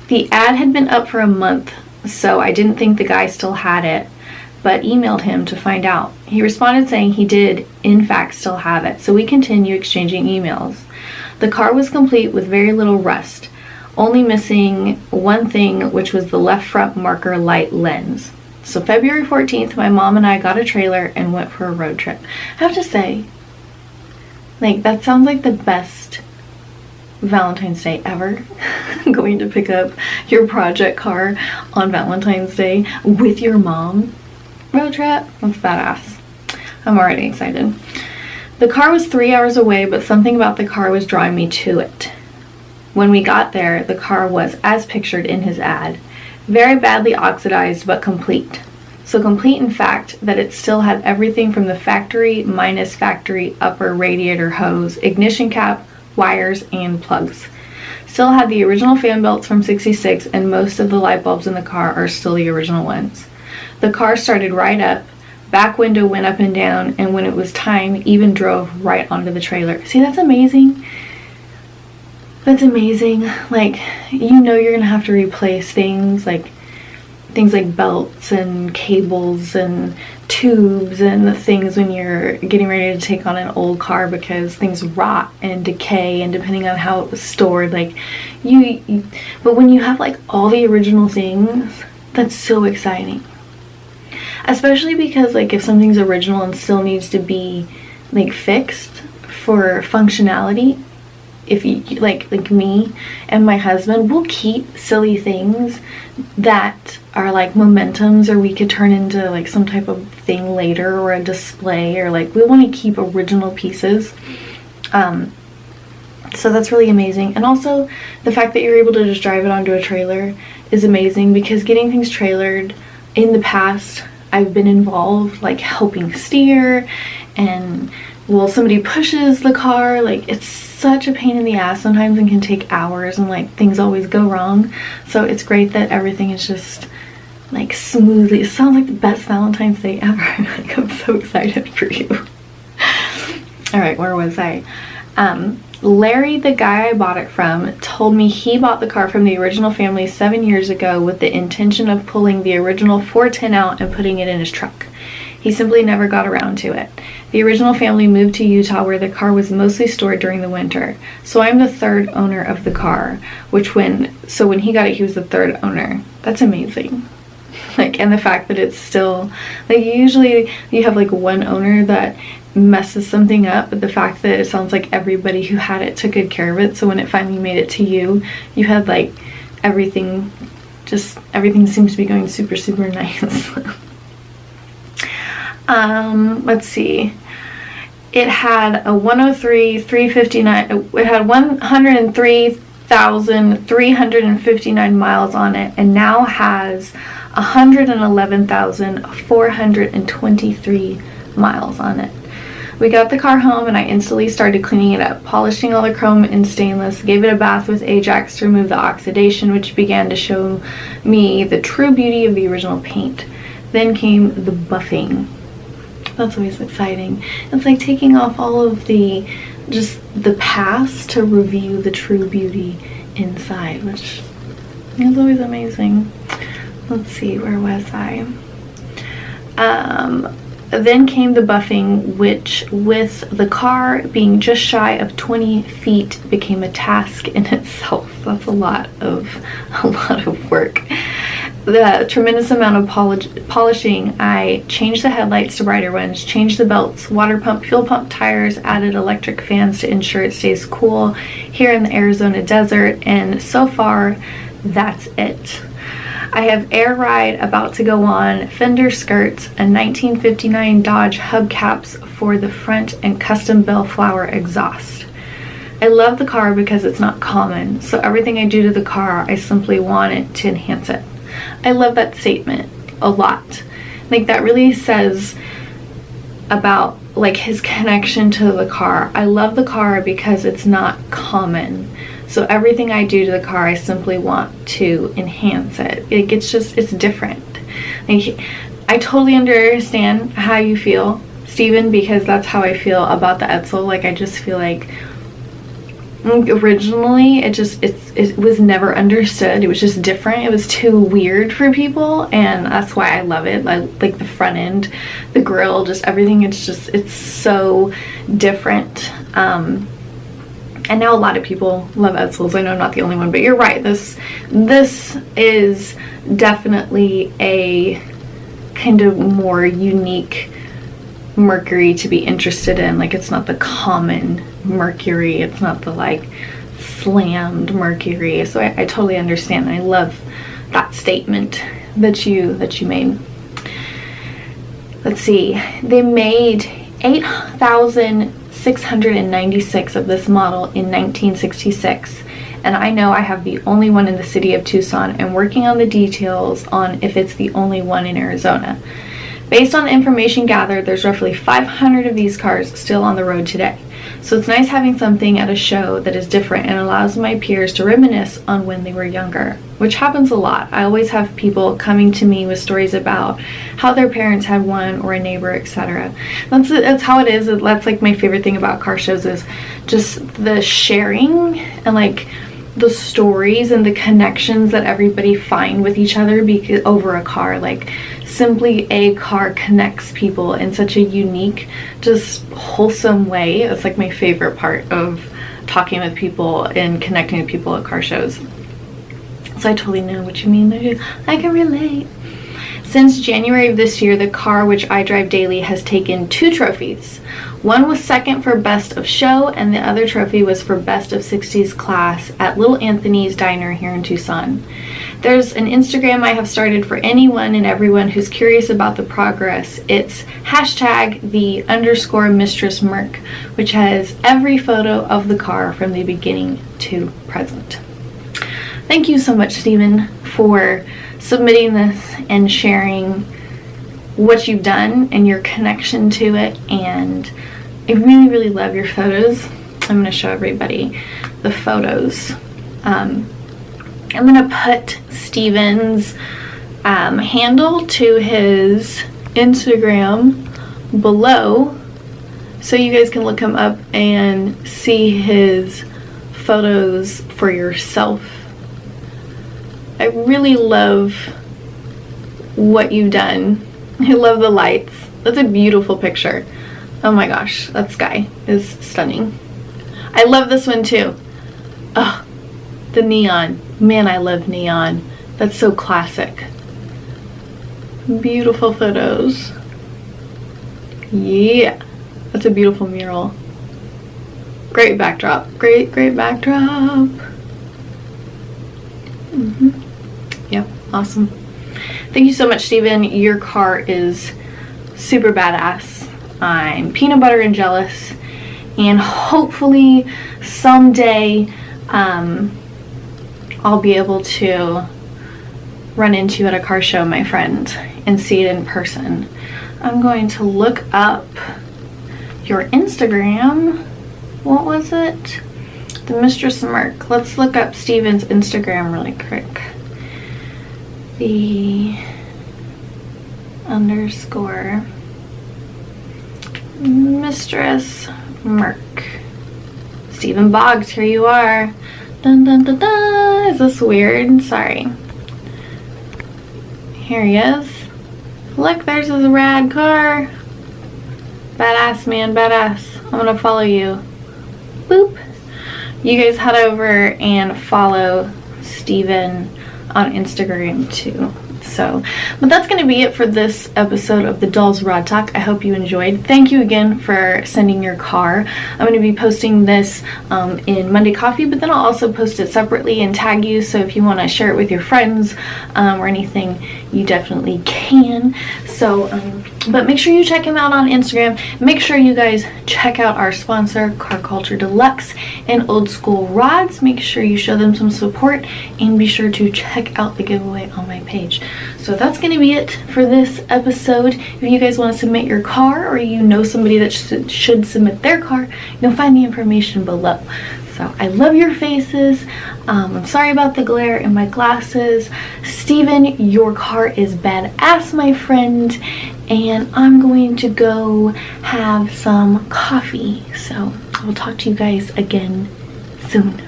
[SPEAKER 1] The ad had been up for a month, so I didn't think the guy still had it, but emailed him to find out. He responded saying he did, in fact, still have it, so we continued exchanging emails. The car was complete with very little rust, only missing one thing, which was the left front marker light lens. So February 14th, my mom and I got a trailer and went for a road trip. I have to say, like, that sounds like the best Valentine's Day ever. Going to pick up your project car on Valentine's Day with your mom. Road trip. That's badass. I'm already excited. The car was 3 hours away, but something about the car was drawing me to it. When we got there, the car was as pictured in his ad. Very badly oxidized, but complete. So complete, in fact, that it still had everything from the factory minus factory upper radiator hose, ignition cap, wires, and plugs. Still had the original fan belts from '66, and most of the light bulbs in the car are still the original ones. The car started right up, back window went up and down, and when it was time, even drove right onto the trailer. See, that's amazing. That's amazing. Like, you know you're gonna have to replace things, like things like belts and cables and tubes and the things when you're getting ready to take on an old car, because things rot and decay, and depending on how it was stored, like but when you have like all the original things, that's so exciting. Especially because like if something's original and still needs to be like fixed for functionality, if you like me and my husband will keep silly things that are like momentums, or we could turn into like some type of thing later, or a display, or like we want to keep original pieces. So that's really amazing. And also the fact that you're able to just drive it onto a trailer is amazing, because getting things trailered, in the past I've been involved like helping steer, and well, somebody pushes the car, like it's such a pain in the ass sometimes and can take hours, and like things always go wrong. So it's great that everything is just like smoothly. It sounds like the best Valentine's Day ever. Like, I'm so excited for you. All right, where was I? Larry, the guy I bought it from, told me he bought the car from the original family 7 years ago with the intention of pulling the original 410 out and putting it in his truck. He simply never got around to it. The original family moved to Utah, where the car was mostly stored during the winter. So I'm the third owner of the car, so when he got it, he was the third owner. That's amazing. Like, and the fact that it's still, like, usually you have like one owner that messes something up, but the fact that it sounds like everybody who had it took good care of it, so when it finally made it to you, you had like everything seems to be going super, super nice. Let's see. It had a 103,359. It had 103,359 miles on it, and now has 111,423 miles on it. We got the car home and I instantly started cleaning it up, polishing all the chrome and stainless, gave it a bath with Ajax to remove the oxidation, which began to show me the true beauty of the original paint. Then came the buffing. That's always exciting. It's like taking off all of the past to reveal the true beauty inside, which is always amazing. Let's see, where was I? Then came the buffing, which with the car being just shy of 20 feet became a task in itself. That's a lot of work. The tremendous amount of polishing. I changed the headlights to brighter ones, changed the belts, water pump, fuel pump, tires, added electric fans to ensure it stays cool here in the Arizona desert, and so far that's it. I have air ride about to go on, fender skirts, a 1959 Dodge hubcaps for the front, and custom bellflower exhaust. I love the car because it's not common, so everything I do to the car, I simply want it to enhance it. I love that statement a lot. Like, that really says about like his connection to the car. I love the car because it's not common. So everything I do to the car, I simply want to enhance it. It's different. Like, I totally understand how you feel, Steven, because that's how I feel about the Edsel. Like, I just feel like originally it was never understood. It was just different. It was too weird for people, and that's why I love it. Like the front end, the grille, just everything. It's so different. And now a lot of people love Edsels. I know I'm not the only one, but you're right. This is definitely a kind of more unique Mercury to be interested in. Like, it's not the common Mercury. It's not the like slammed Mercury. So I totally understand. I love that statement that you made. Let's see. They made 8,696 of this model in 1966, and I know I have the only one in the city of Tucson, and working on the details on if it's the only one in Arizona. Based on the information gathered, there's roughly 500 of these cars still on the road today. So it's nice having something at a show that is different and allows my peers to reminisce on when they were younger, which happens a lot. I always have people coming to me with stories about how their parents had one, or a neighbor, etc. That's how it is. That's like my favorite thing about car shows, is just the sharing, and like the stories and the connections that everybody find with each other because over a car. Like, simply a car connects people in such a unique, just wholesome way. It's like my favorite part of talking with people and connecting with people at car shows. So I totally know what you mean. I can relate. Since January of this year, the car which I drive daily has taken 2 trophies. One was second for Best of Show, and the other trophy was for Best of 60s class at Little Anthony's Diner here in Tucson. There's an Instagram I have started for anyone and everyone who's curious about the progress. It's #the_mistress_merc, which has every photo of the car from the beginning to present. Thank you so much, Stephen, for submitting this and sharing what you've done and your connection to it. And I really, really love your photos. I'm going to show everybody the photos. I'm going to put Stephen's handle to his Instagram below so you guys can look him up and see his photos for yourself. I really love what you've done. I love the lights. That's a beautiful picture. Oh my gosh, that sky is stunning. I love this one too. Oh, the neon. Man, I love neon. That's so classic. Beautiful photos. Yeah, that's a beautiful mural. Great backdrop. Great backdrop. Yep, awesome. Thank you so much, Stephen. Your car is super badass. I'm peanut butter and jealous, and hopefully someday I'll be able to run into you at a car show, my friend, and see it in person. I'm going to look up your Instagram. What was it? The Mistress Merc. Let's look up Stephen's Instagram really quick. The _ Mistress Merc. Stephen Boggs, here you are. Dun dun dun dun. Is this weird? Sorry. Here he is. Look, there's his rad car. Badass, man, badass. I'm gonna follow you. Boop. You guys head over and follow Stephen on Instagram too. So, but that's going to be it for this episode of the Dolls Rod Talk. I hope you enjoyed. Thank you again for sending your car. I'm going to be posting this in Monday Coffee, but then I'll also post it separately and tag you. So if you want to share it with your friends or anything, you definitely can. So, but make sure you check him out on Instagram. Make sure you guys check out our sponsor, Car Culture Deluxe and Old School Rodz. Make sure you show them some support, and be sure to check out the giveaway on my page. So that's going to be it for this episode. If you guys want to submit your car, or you know somebody that should submit their car, you'll find the information below. So I love your faces. I'm sorry about the glare in my glasses. Stephen, your car is badass, my friend. And I'm going to go have some coffee. So I will talk to you guys again soon.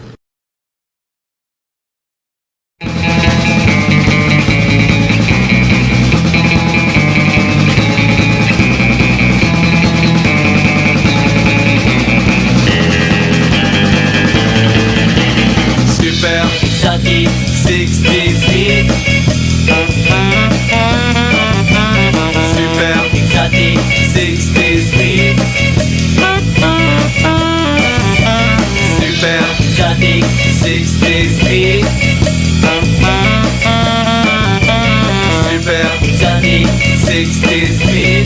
[SPEAKER 3] Exotic 60s hit. Super exotic 60s hit. Super exotic 60s hit. Super exotic 60s hit.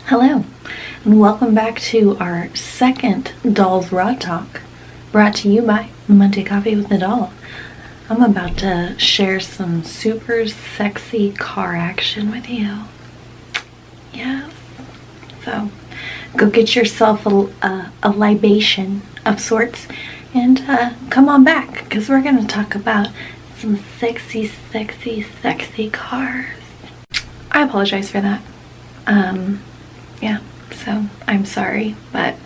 [SPEAKER 1] Hello, and welcome back to our second Dolls Rod Talk, brought to you by Monday Coffee with the Doll. I'm about to share some super sexy car action with you. Yes. So, go get yourself a libation of sorts, and come on back, because we're going to talk about some sexy, sexy, sexy cars. I apologize for that.
[SPEAKER 2] Yeah, so I'm sorry, but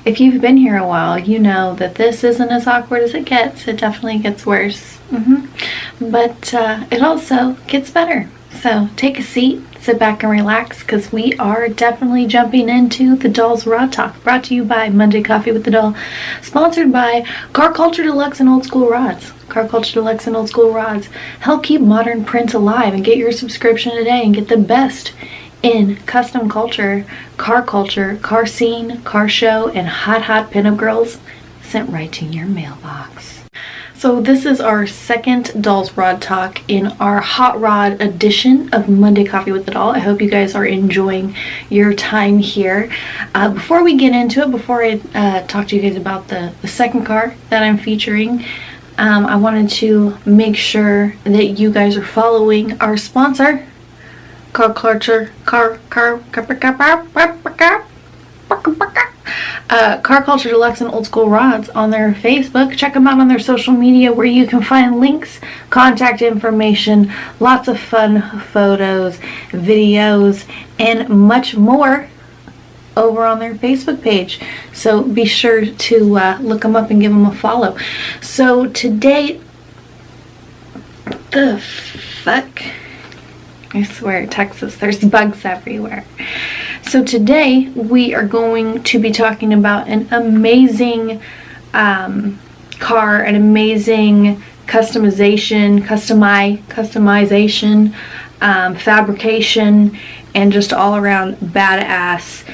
[SPEAKER 2] if you've been here a while, you know that this isn't as awkward as it gets. It definitely gets worse. But it also gets better. So take a seat, sit back and relax, because we are definitely jumping into the Doll's Raw Talk, brought to you by Monday Coffee with the Doll, sponsored by Kulture, Deluxe, and Old School Rodz. Kulture, Deluxe, and Old School Rodz help keep modern print alive, and get your subscription today and get the best in custom culture, car scene, car show, and hot pinup girls sent right to your mailbox. So this is our second Doll's Rod Talk in our Hot Rod edition of Monday Coffee with the Doll. I hope you guys are enjoying your time here. Before we get into it, before I talk to you guys about the second car that I'm featuring, I wanted to make sure that you guys are following our sponsor, Kulture, Kulture, Deluxe, and Old School Rodz on their Facebook. Check them out on their social media, where you can find links, contact information, lots of fun photos, videos, and much more over on their Facebook page. So be sure to look them up and give them a follow. So today, the fuck? I swear, Texas, there's bugs everywhere. So today we are going to be talking about an amazing car, an amazing customization, fabrication, and just all around badass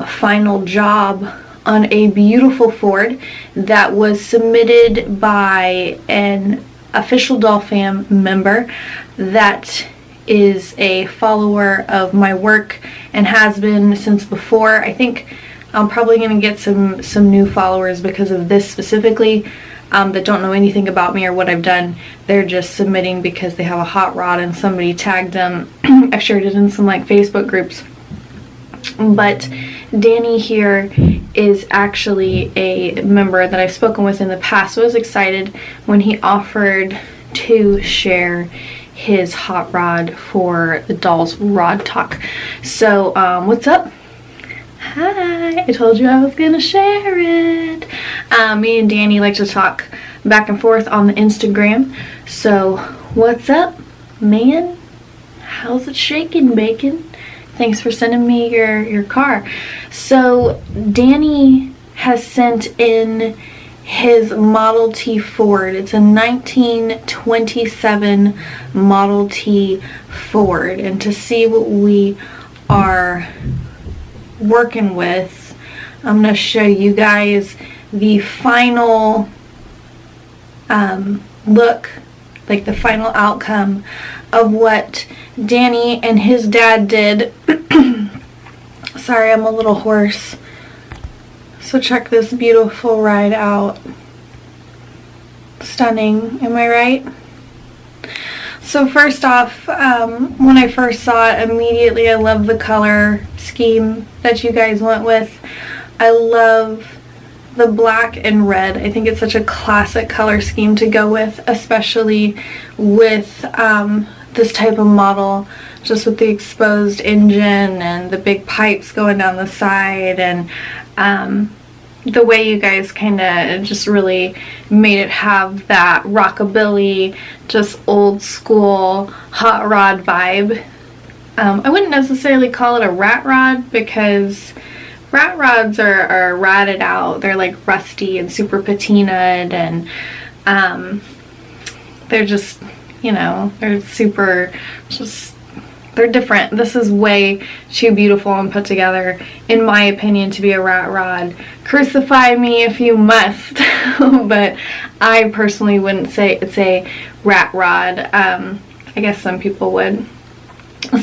[SPEAKER 2] final job on a beautiful Ford that was submitted by an official DollFAM member that is a follower of my work and has been since before. I think I'm probably going to get some new followers because of this specifically, that don't know anything about me or what I've done. They're just submitting because they have a hot rod and somebody tagged them. I've shared it in some like Facebook groups. But Danny here is actually a member that I've spoken with in the past. So I was excited when he offered to share his hot rod for the Doll's Rod Talk. So what's up? Hi, I told you I was gonna share it. Me and Danny like to talk back and forth on the Instagram. So what's up, man? How's it shaking, bacon? Thanks for sending me your car. So Danny has sent in his Model T Ford. It's a 1927 Model T Ford. And to see what we are working with, I'm going to show you guys the final look, like the final outcome of what Danny and his dad did. Sorry, I'm a little hoarse. So check this beautiful ride out. Stunning, am I right? So first off, when I first saw it, immediately I love the color scheme that you guys went with. I love the black and red. I think it's such a classic color scheme to go with, especially with this type of model, just with the exposed engine and the big pipes going down the side, and the way you guys kind of just really made it have that rockabilly, just old school hot rod vibe. I wouldn't necessarily call it a rat rod, because rat rods are ratted out. They're like rusty and super patinaed, and they're just, you know, they're super, just, they're different. This is way too beautiful and put together, in my opinion, to be a rat rod. Crucify me if you must, but I personally wouldn't say it's a rat rod. I guess some people would.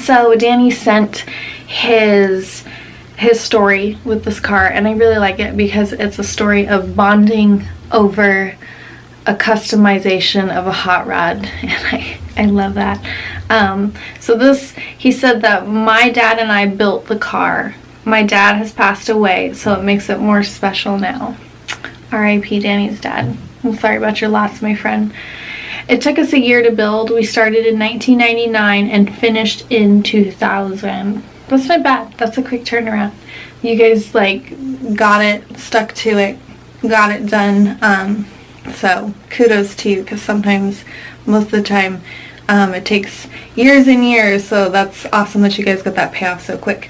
[SPEAKER 2] So Danny sent his story with this car, and I really like it because it's a story of bonding over a customization of a hot rod, and I love that. So this, he said that my dad and I built the car. My dad has passed away, so it makes it more special now. R.I.P. Danny's dad. I'm sorry about your loss, my friend. It took us a year to build. We started in 1999 and finished in 2000.
[SPEAKER 1] That's not bad. That's a quick turnaround. You guys like got it, stuck to it, got it done. So kudos to you, because sometimes, most of the time, it takes years and years. So that's awesome that you guys got that payoff so quick.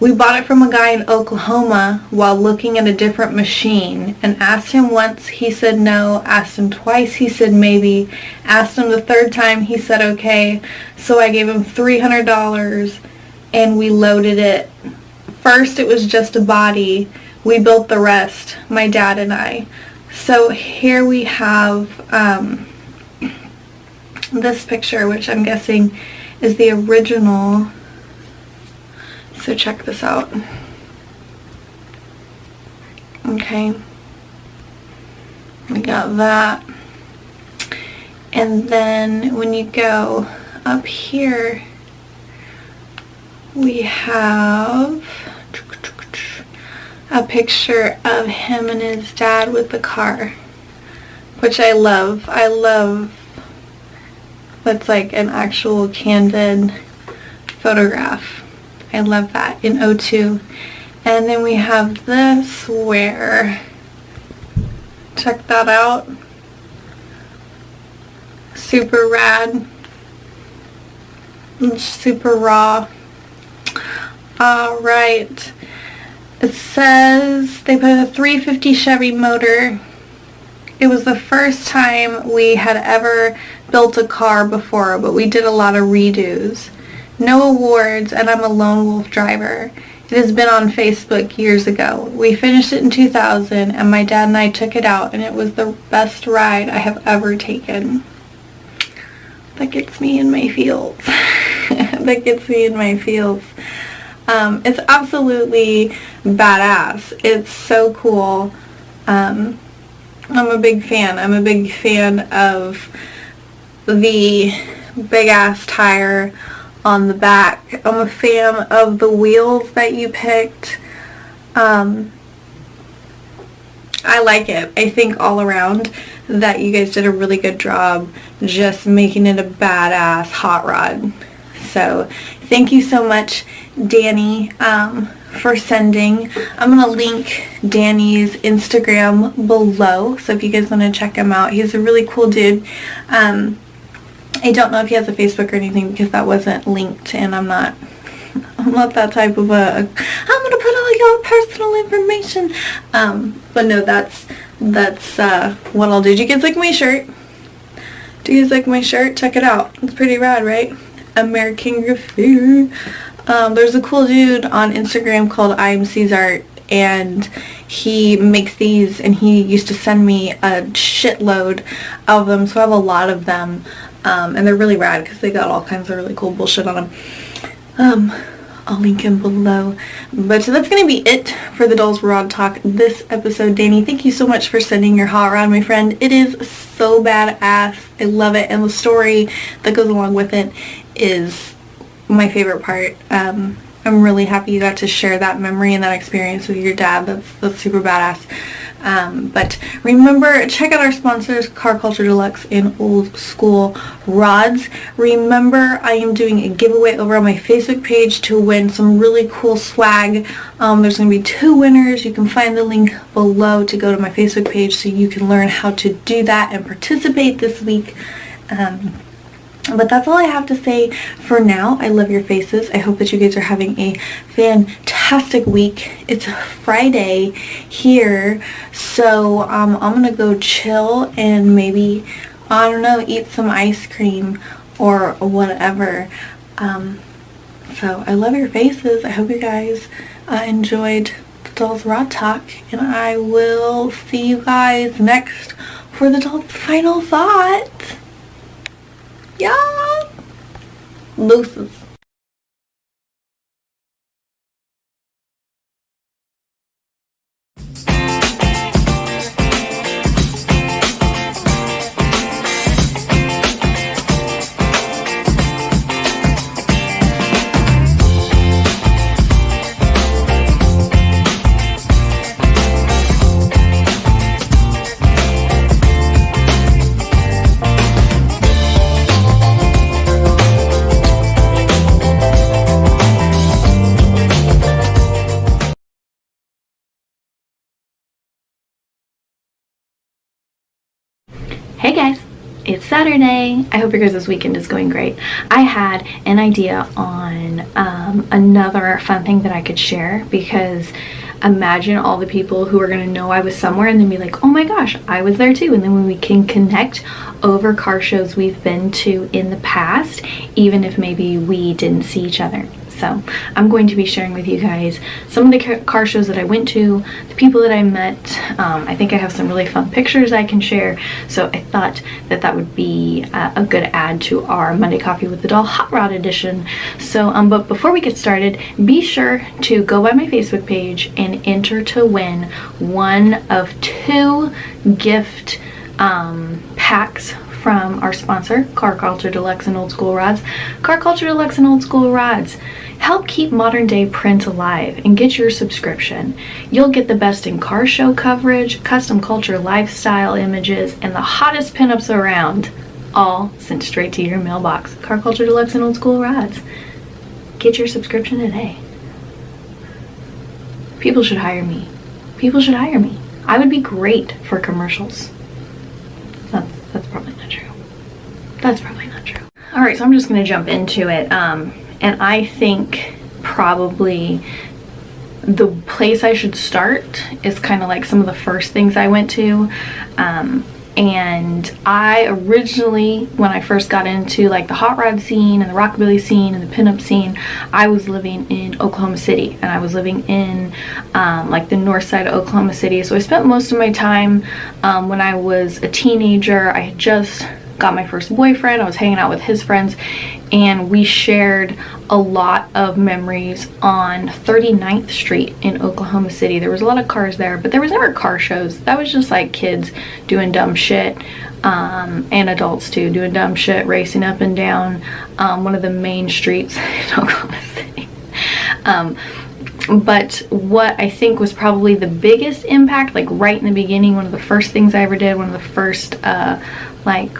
[SPEAKER 1] We bought it from a guy in Oklahoma while looking at a different machine, and asked him once, he said no, asked him twice, he said maybe, asked him the third time, he said okay, so I gave him $300 and we loaded it. First it was just a body, we built the rest, my dad and I. So here we have this picture, which I'm guessing is the original. So check this out. Okay. We got that. And then when you go up here, we have a picture of him and his dad with the car, which I love. I love that's like an actual candid photograph. I love that, in 02. And then we have this where, check that out, super rad, super raw. Alright, it says they put a 350 Chevy motor. It was the first time we had ever built a car before, but we did a lot of redos. No awards, and I'm a lone wolf driver. It has been on Facebook years ago. We finished it in 2000, and my dad and I took it out, and it was the best ride I have ever taken. That gets me in my feels. That gets me in my feels. It's absolutely badass. It's so cool. I'm a big fan. I'm a big fan of the big ass tire on the back. I'm a fan of the wheels that you picked. I like it. I think all around that you guys did a really good job just making it a badass hot rod. So thank you so much, Danny, for sending. I'm going to link Danny's Instagram below, so if you guys want to check him out. He's a really cool dude. I don't know if he has a Facebook or anything, because that wasn't linked, and I'm not that type of I'm gonna put all your personal information. But no, that's what I'll do. Do you guys like my shirt? Do you guys like my shirt? Check it out. It's pretty rad, right? American Graffiti. There's a cool dude on Instagram called I Am Caesar, and he makes these, and he used to send me a shitload of them, so I have a lot of them. And they're really rad because they got all kinds of really cool bullshit on them. I'll link him below. But so that's going to be it for the Dolls Rod Talk this episode. Danny, thank you so much for sending your hot rod, my friend. It is so badass. I love it. And the story that goes along with it is my favorite part. I'm really happy you got to share that memory and that experience with your dad. That's super badass. But remember, check out our sponsors, Car Culture Deluxe and Old School Rodz. Remember, I am doing a giveaway over on my Facebook page to win some really cool swag. There's going to be 2 winners. You can find the link below to go to my Facebook page so you can learn how to do that and participate this week. But that's all I have to say for now. I love your faces. I hope that you guys are having a fantastic week. It's Friday here, so I'm going to go chill and maybe, I don't know, eat some ice cream or whatever. So I love your faces. I hope you guys enjoyed the Dolls Rod Talk, and I will see you guys next for the Dolls Final Thought. Yeah. Looses. Hey guys, it's Saturday. I hope your guys' weekend is going great. I had an idea on another fun thing that I could share, because imagine all the people who are going to know I was somewhere and then be like, oh my gosh, I was there too. And then when we can connect over car shows we've been to in the past, even if maybe we didn't see each other. So I'm going to be sharing with you guys some of the car shows that I went to, the people that I met. I think I have some really fun pictures I can share. So I thought that that would be a good add to our Monday Coffee with the Doll Hot Rod edition. So, but before we get started, be sure to go by my Facebook page and enter to win one of 2 gift packs from our sponsor, Culture, Deluxe, and Old School Rodz. Culture, Deluxe, and Old School Rodz help keep modern day print alive, and get your subscription. You'll get the best in car show coverage, custom culture lifestyle images, and the hottest pinups around, all sent straight to your mailbox. Culture, Deluxe, and Old School Rodz. Get your subscription today. People should hire me. People should hire me. I would be great for commercials. That's probably not true. That's probably not true. All right, so I'm just gonna jump into it. And I think probably the place I should start is kind of like some of the first things I went to. And I originally, when I first got into like the hot rod scene and the rockabilly scene and the pinup scene, I was living in Oklahoma City, and I was living in like the north side of Oklahoma City. So I spent most of my time when I was a teenager. I had just got my first boyfriend. I was hanging out with his friends, and we shared a lot of memories on 39th Street in Oklahoma City. There was a lot of cars there, but there was never car shows. That was just like kids doing dumb shit, and adults too, doing dumb shit, racing up and down one of the main streets in Oklahoma City. But what I think was probably the biggest impact, like right in the beginning, one of the first things I ever did, one of the first like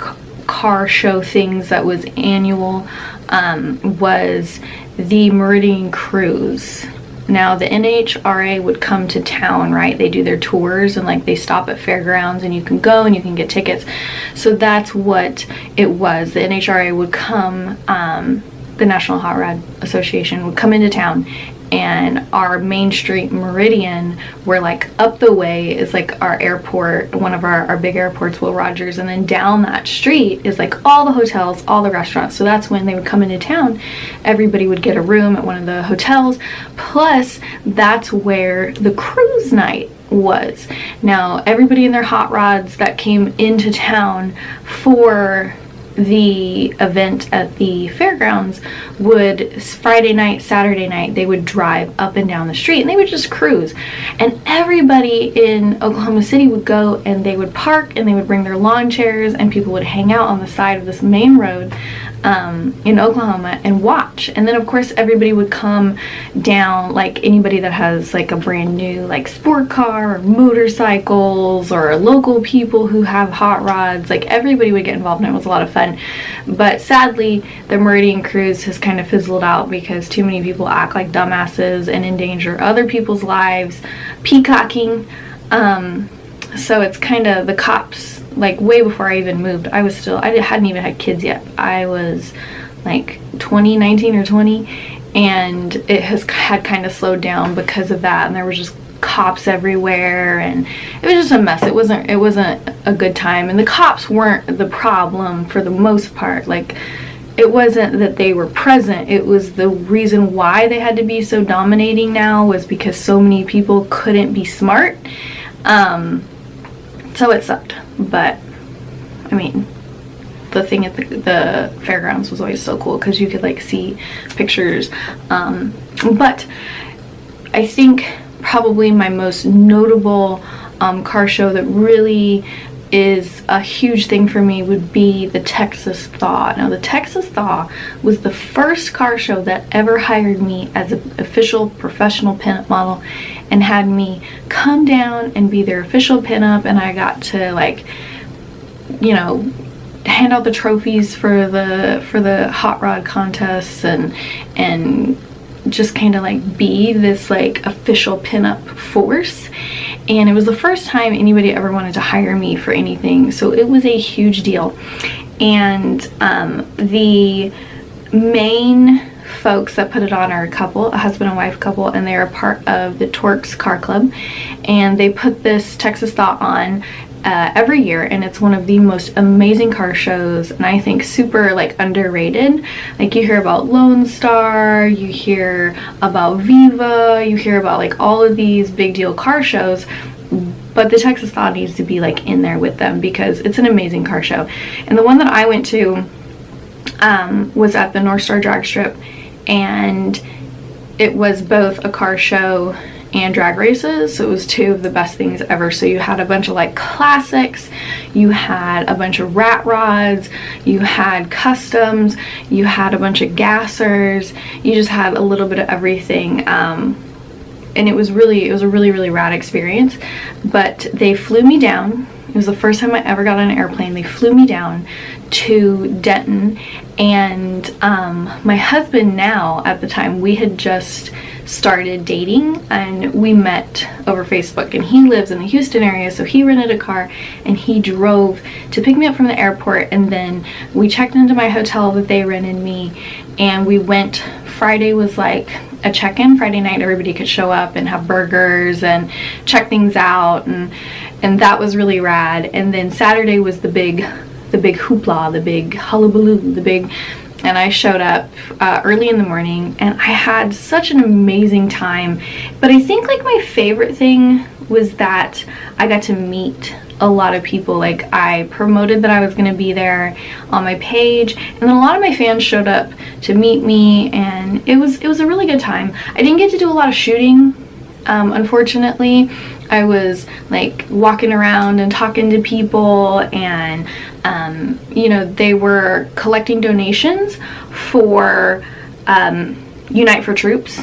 [SPEAKER 1] car show things that was annual, was the Meridian Cruise. Now the NHRA would come to town, right? They do their tours, and like they stop at fairgrounds, and you can go and you can get tickets. So that's what it was. The NHRA would come, the National Hot Rod Association would come into town, and our Main Street Meridian, where like up the way is like our airport, one of our big airports, Will Rogers, and then down that street is like all the hotels, all the restaurants. So that's when they would come into town. Everybody would get a room at one of the hotels, plus that's where the cruise night was. Now everybody in their hot rods that came into town for the event at the fairgrounds would, Friday night, Saturday night, they would drive up and down the street, and they would just cruise. And everybody in Oklahoma City would go, and they would park, and they would bring their lawn chairs, and people would hang out on the side of this main road in Oklahoma and watch. And then of course everybody would come down, like anybody that has like a brand new like sport car or motorcycles, or local people who have hot rods, like everybody would get involved, and it was a lot of fun. But sadly the Meridian Cruise has kind of fizzled out because too many people act like dumbasses and endanger other people's lives, peacocking. So it's kind of, the cops, like way before I even moved, I hadn't even had kids yet. I was like 19 or 20, and it had kind of slowed down because of that, and there was just cops everywhere, and it was just a mess. It wasn't a good time, and the cops weren't the problem for the most part. Like, it wasn't that they were present, it was the reason why they had to be so dominating now was because so many people couldn't be smart. So it sucked. But I mean, the thing at the fairgrounds was always so cool because you could like see pictures. But I think probably my most notable car show that really is a huge thing for me would be the Texas Thaw. Now the Texas Thaw was the first car show that ever hired me as an official professional pinup model and had me come down and be their official pinup, and I got to, like, you know, hand out the trophies for the hot rod contests and just kind of like be this like official pinup force.
[SPEAKER 2] and it was the first time anybody ever wanted to hire me for anything, so it was a huge deal. And the main folks that put it on are a couple, a husband and wife couple, and they're a part of the Torx Car Club, and they put this Texas Thaw on every year, and it's one of the most amazing car shows, and I think super like underrated. Like, you hear about Lone Star, you hear about Viva, you hear about like all of these big deal car shows, but the Texas Thaw needs to be like in there with them because it's an amazing car show. And the one that I went to was at the North Star Drag Strip, and it was both a car show and drag races, so it was two of the best things ever. So you had a bunch of like classics, you had a bunch of rat rods, you had customs, you had a bunch of gassers, you just had a little bit of everything, and it was a really rad experience. But they flew me down. It was the first time I ever got on an airplane. They flew me down to Denton, and my husband now, at the time, we had just started dating, and we met over Facebook, and he lives in the Houston area, so he rented a car and he drove to pick me up from the airport, and then we checked into my hotel that they rented me, and we went. Friday was like a check-in. Friday night everybody could show up and have burgers and check things out, and that was really rad. And then Saturday was the big hoopla, the big hullabaloo, and I showed up early in the morning, and I had such an amazing time. But I think like my favorite thing was that I got to meet a lot of people. Like, I promoted that I was going to be there on my page, and then a lot of my fans showed up to meet me, and it was a really good time. I didn't get to do a lot of shooting, unfortunately. I was like walking around and talking to people, and you know, they were collecting donations for Unite for Troops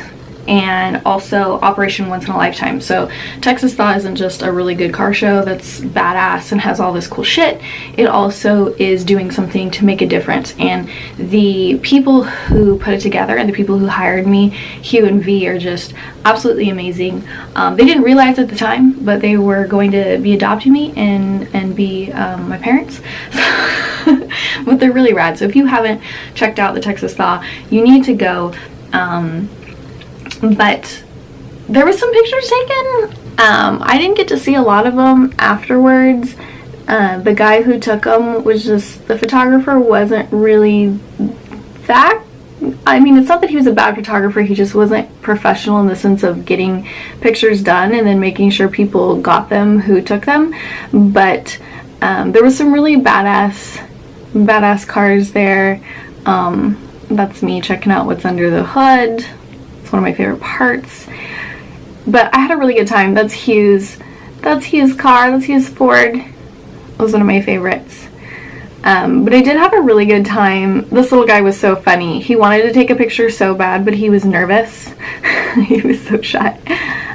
[SPEAKER 2] and also Operation Once in a Lifetime. So Texas Thaw isn't just a really good car show that's badass and has all this cool shit. It also is doing something to make a difference, and the people who put it together and the people who hired me, Hugh and V, are just absolutely amazing. They didn't realize at the time, but they were going to be adopting me and be my parents. But they're really rad. So if you haven't checked out the Texas Thaw, you need to go. But there was some pictures taken. I didn't get to see a lot of them afterwards. The guy who took them was just, the photographer wasn't really that, I mean, it's not that he was a bad photographer, he just wasn't professional in the sense of getting pictures done and then making sure people got them who took them. But there was some really badass cars there. That's me checking out what's under the hood. It's one of my favorite parts. But I had a really good time. That's Hugh's car. That's Hugh's Ford. It was one of my favorites. But I did have a really good time. This little guy was so funny. He wanted to take a picture so bad, but he was nervous. He was so shy.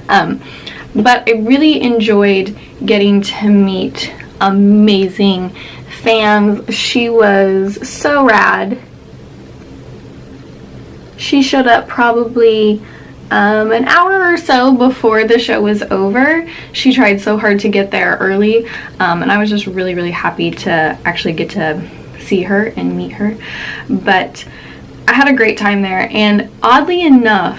[SPEAKER 2] But I really enjoyed getting to meet amazing fans. She was so rad. She showed up probably an hour or so before the show was over. She tried so hard to get there early, and I was just really happy to actually get to see her and meet her. But I had a great time there, and oddly enough,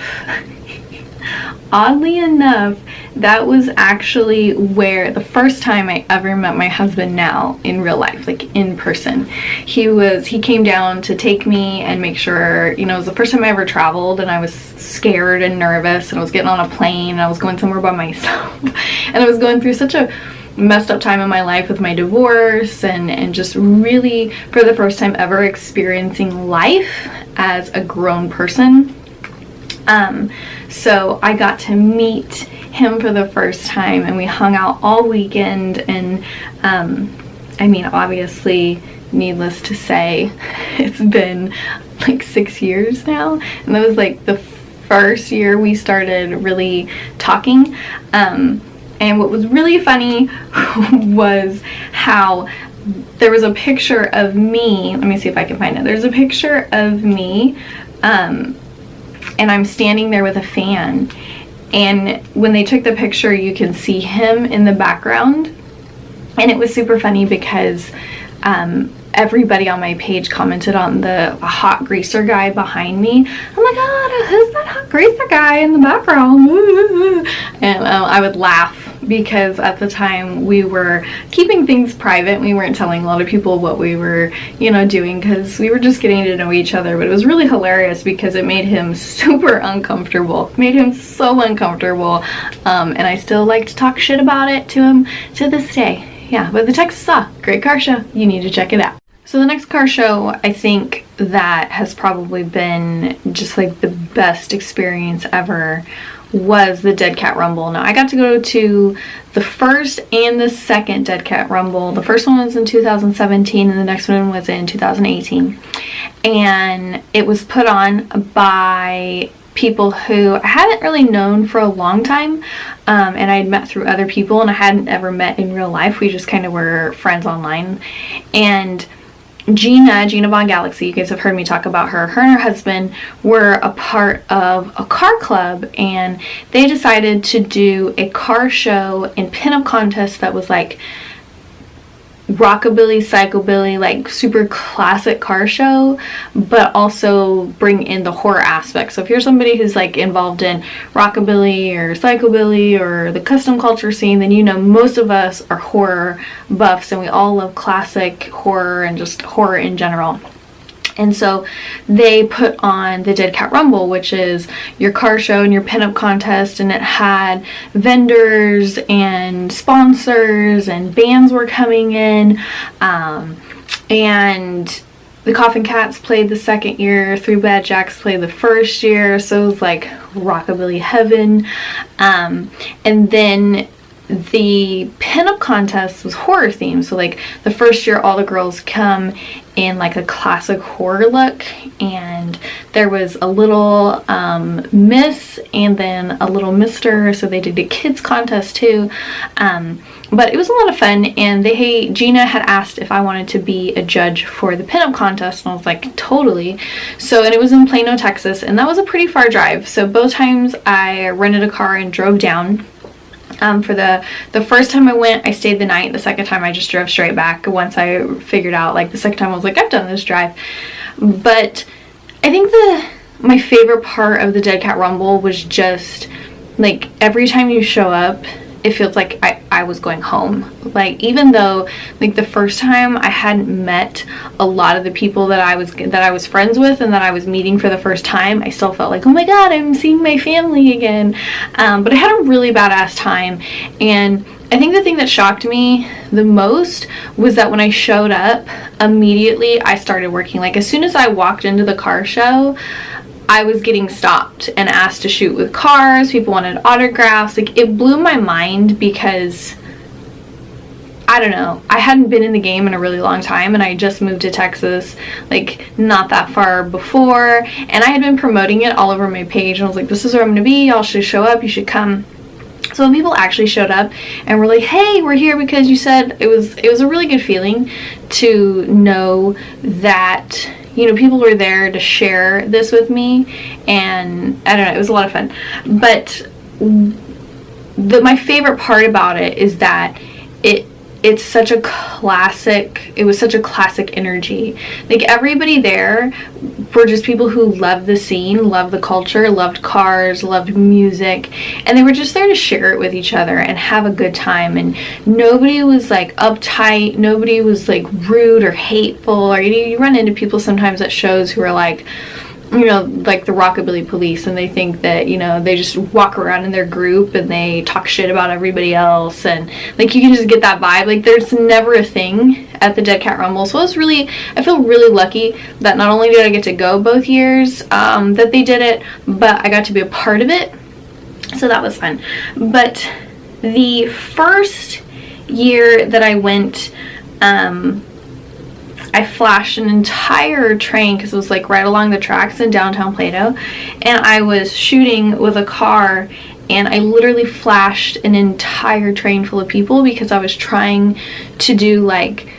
[SPEAKER 2] that was actually where the first time I ever met my husband now in real life, like in person. He came down to take me and make sure, you know, it was the first time I ever traveled, and I was scared and nervous, and I was getting on a plane, and I was going somewhere by myself, and I was going through such a messed up time in my life with my divorce, and just really for the first time ever experiencing life as a grown person. So I got to meet him for the first time, and we hung out all weekend, and I mean, obviously, needless to say, it's been like 6 years now, and that was like the first year we started really talking. And what was really funny was how there was a picture of me. Let me see if I can find it. There's a picture of me, and I'm standing there with a fan, and when they took the picture, you can see him in the background, and it was super funny because everybody on my page commented on the hot greaser guy behind me. Oh my god, who's that hot greaser guy in the background? And I would laugh because at the time we were keeping things private. We weren't telling a lot of people what we were, you know, doing, because we were just getting to know each other. But it was really hilarious because it made him super uncomfortable. It made him so uncomfortable. And I still like to talk shit about it to him to this day. Yeah, but the Texas Saw, great car show. You need to check it out. So the next car show, I think that has probably been just like the best experience ever, was the Dead Cat Rumble. Now, I got to go to the first and the second Dead Cat Rumble. The first one was in 2017 and the next one was in 2018. And it was put on by people who I hadn't really known for a long time, and I had met through other people, and I hadn't ever met in real life. We just kind of were friends online. And Gina Von Galaxy, you guys have heard me talk about her. Her and her husband were a part of a car club, and they decided to do a car show and pinup contest that was like rockabilly, psychobilly, like super classic car show, but also bring in the horror aspect. So if you're somebody who's like involved in rockabilly or psychobilly or the custom culture scene, then you know most of us are horror buffs and we all love classic horror and just horror in general. And so they put on the Dead Cat Rumble, which is your car show and your pinup contest, and it had vendors and sponsors and bands were coming in, and the Coffin Cats played the second year, Three Bad Jacks played the first year, so it was like rockabilly heaven. And then the pinup contest was horror themed. So like the first year all the girls come in like a classic horror look, and there was a little miss and then a little mister, so they did a kids contest too. But it was a lot of fun, and Gina had asked if I wanted to be a judge for the pinup contest, and I was like, totally. So, and it was in Plano, Texas, and that was a pretty far drive. So both times I rented a car and drove down. For the first time I went, I stayed the night. The second time I just drove straight back once I figured out, like the second time I was like, I've done this drive. But I think my favorite part of the Dead Cat Rumble was just like every time you show up, it feels like I was going home. Like, even though like the first time I hadn't met a lot of the people that I was friends with and that I was meeting for the first time, I still felt like, oh my god, I'm seeing my family again. But I had a really badass time, and I think the thing that shocked me the most was that when I showed up, immediately I started working. Like, as soon as I walked into the car show, I was getting stopped and asked to shoot with cars. People wanted autographs. Like, it blew my mind because, I don't know, I hadn't been in the game in a really long time, and I just moved to Texas like not that far before, and I had been promoting it all over my page, and I was like, this is where I'm gonna be, y'all should show up, you should come. So when people actually showed up and were like, hey, we're here because you said, it was a really good feeling to know that, you know, people were there to share this with me, and I don't know, it was a lot of fun. But my favorite part about it is that it's such a classic, it was such a classic energy. Like, everybody there were just people who loved the scene, loved the culture, loved cars, loved music, and they were just there to share it with each other and have a good time. And nobody was like uptight, nobody was like rude or hateful, or you run into people sometimes at shows who are like, you know, like the rockabilly police, and they think that, you know, they just walk around in their group and they talk shit about everybody else, and like you can just get that vibe. Like, there's never a thing at the Dead Cat Rumble. So I feel really lucky that not only did I get to go both years that they did it, but I got to be a part of it, so that was fun. But the first year that I went, I flashed an entire train because it was like right along the tracks in downtown Plano, and I was shooting with a car, and I literally flashed an entire train full of people because I was trying to do like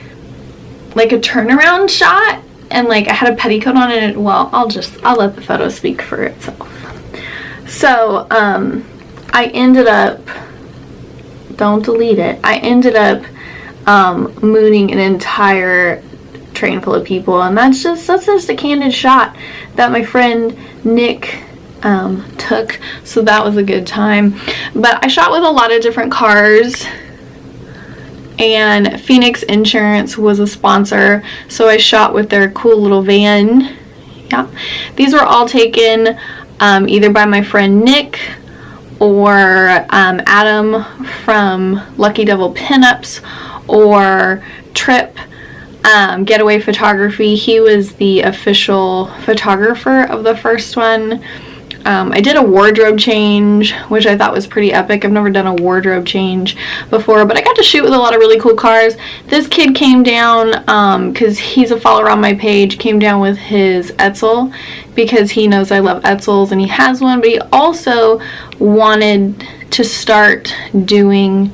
[SPEAKER 2] a turnaround shot, and like I had a petticoat on it. Well, I'll let the photo speak for itself. So I ended up, don't delete it, I ended up mooning an entire train full of people, and that's just a candid shot that my friend Nick took, so that was a good time. But I shot with a lot of different cars, and Phoenix Insurance was a sponsor, so I shot with their cool little van. Yeah, these were all taken either by my friend Nick or Adam from Lucky Devil Pinups or Trip Getaway Photography. He was the official photographer of the first one. I did a wardrobe change, which I thought was pretty epic. I've never done a wardrobe change before, but I got to shoot with a lot of really cool cars. This kid came down, because he's a follower on my page, came down with his Etzel because he knows I love Etzels, and he has one, but he also wanted to start doing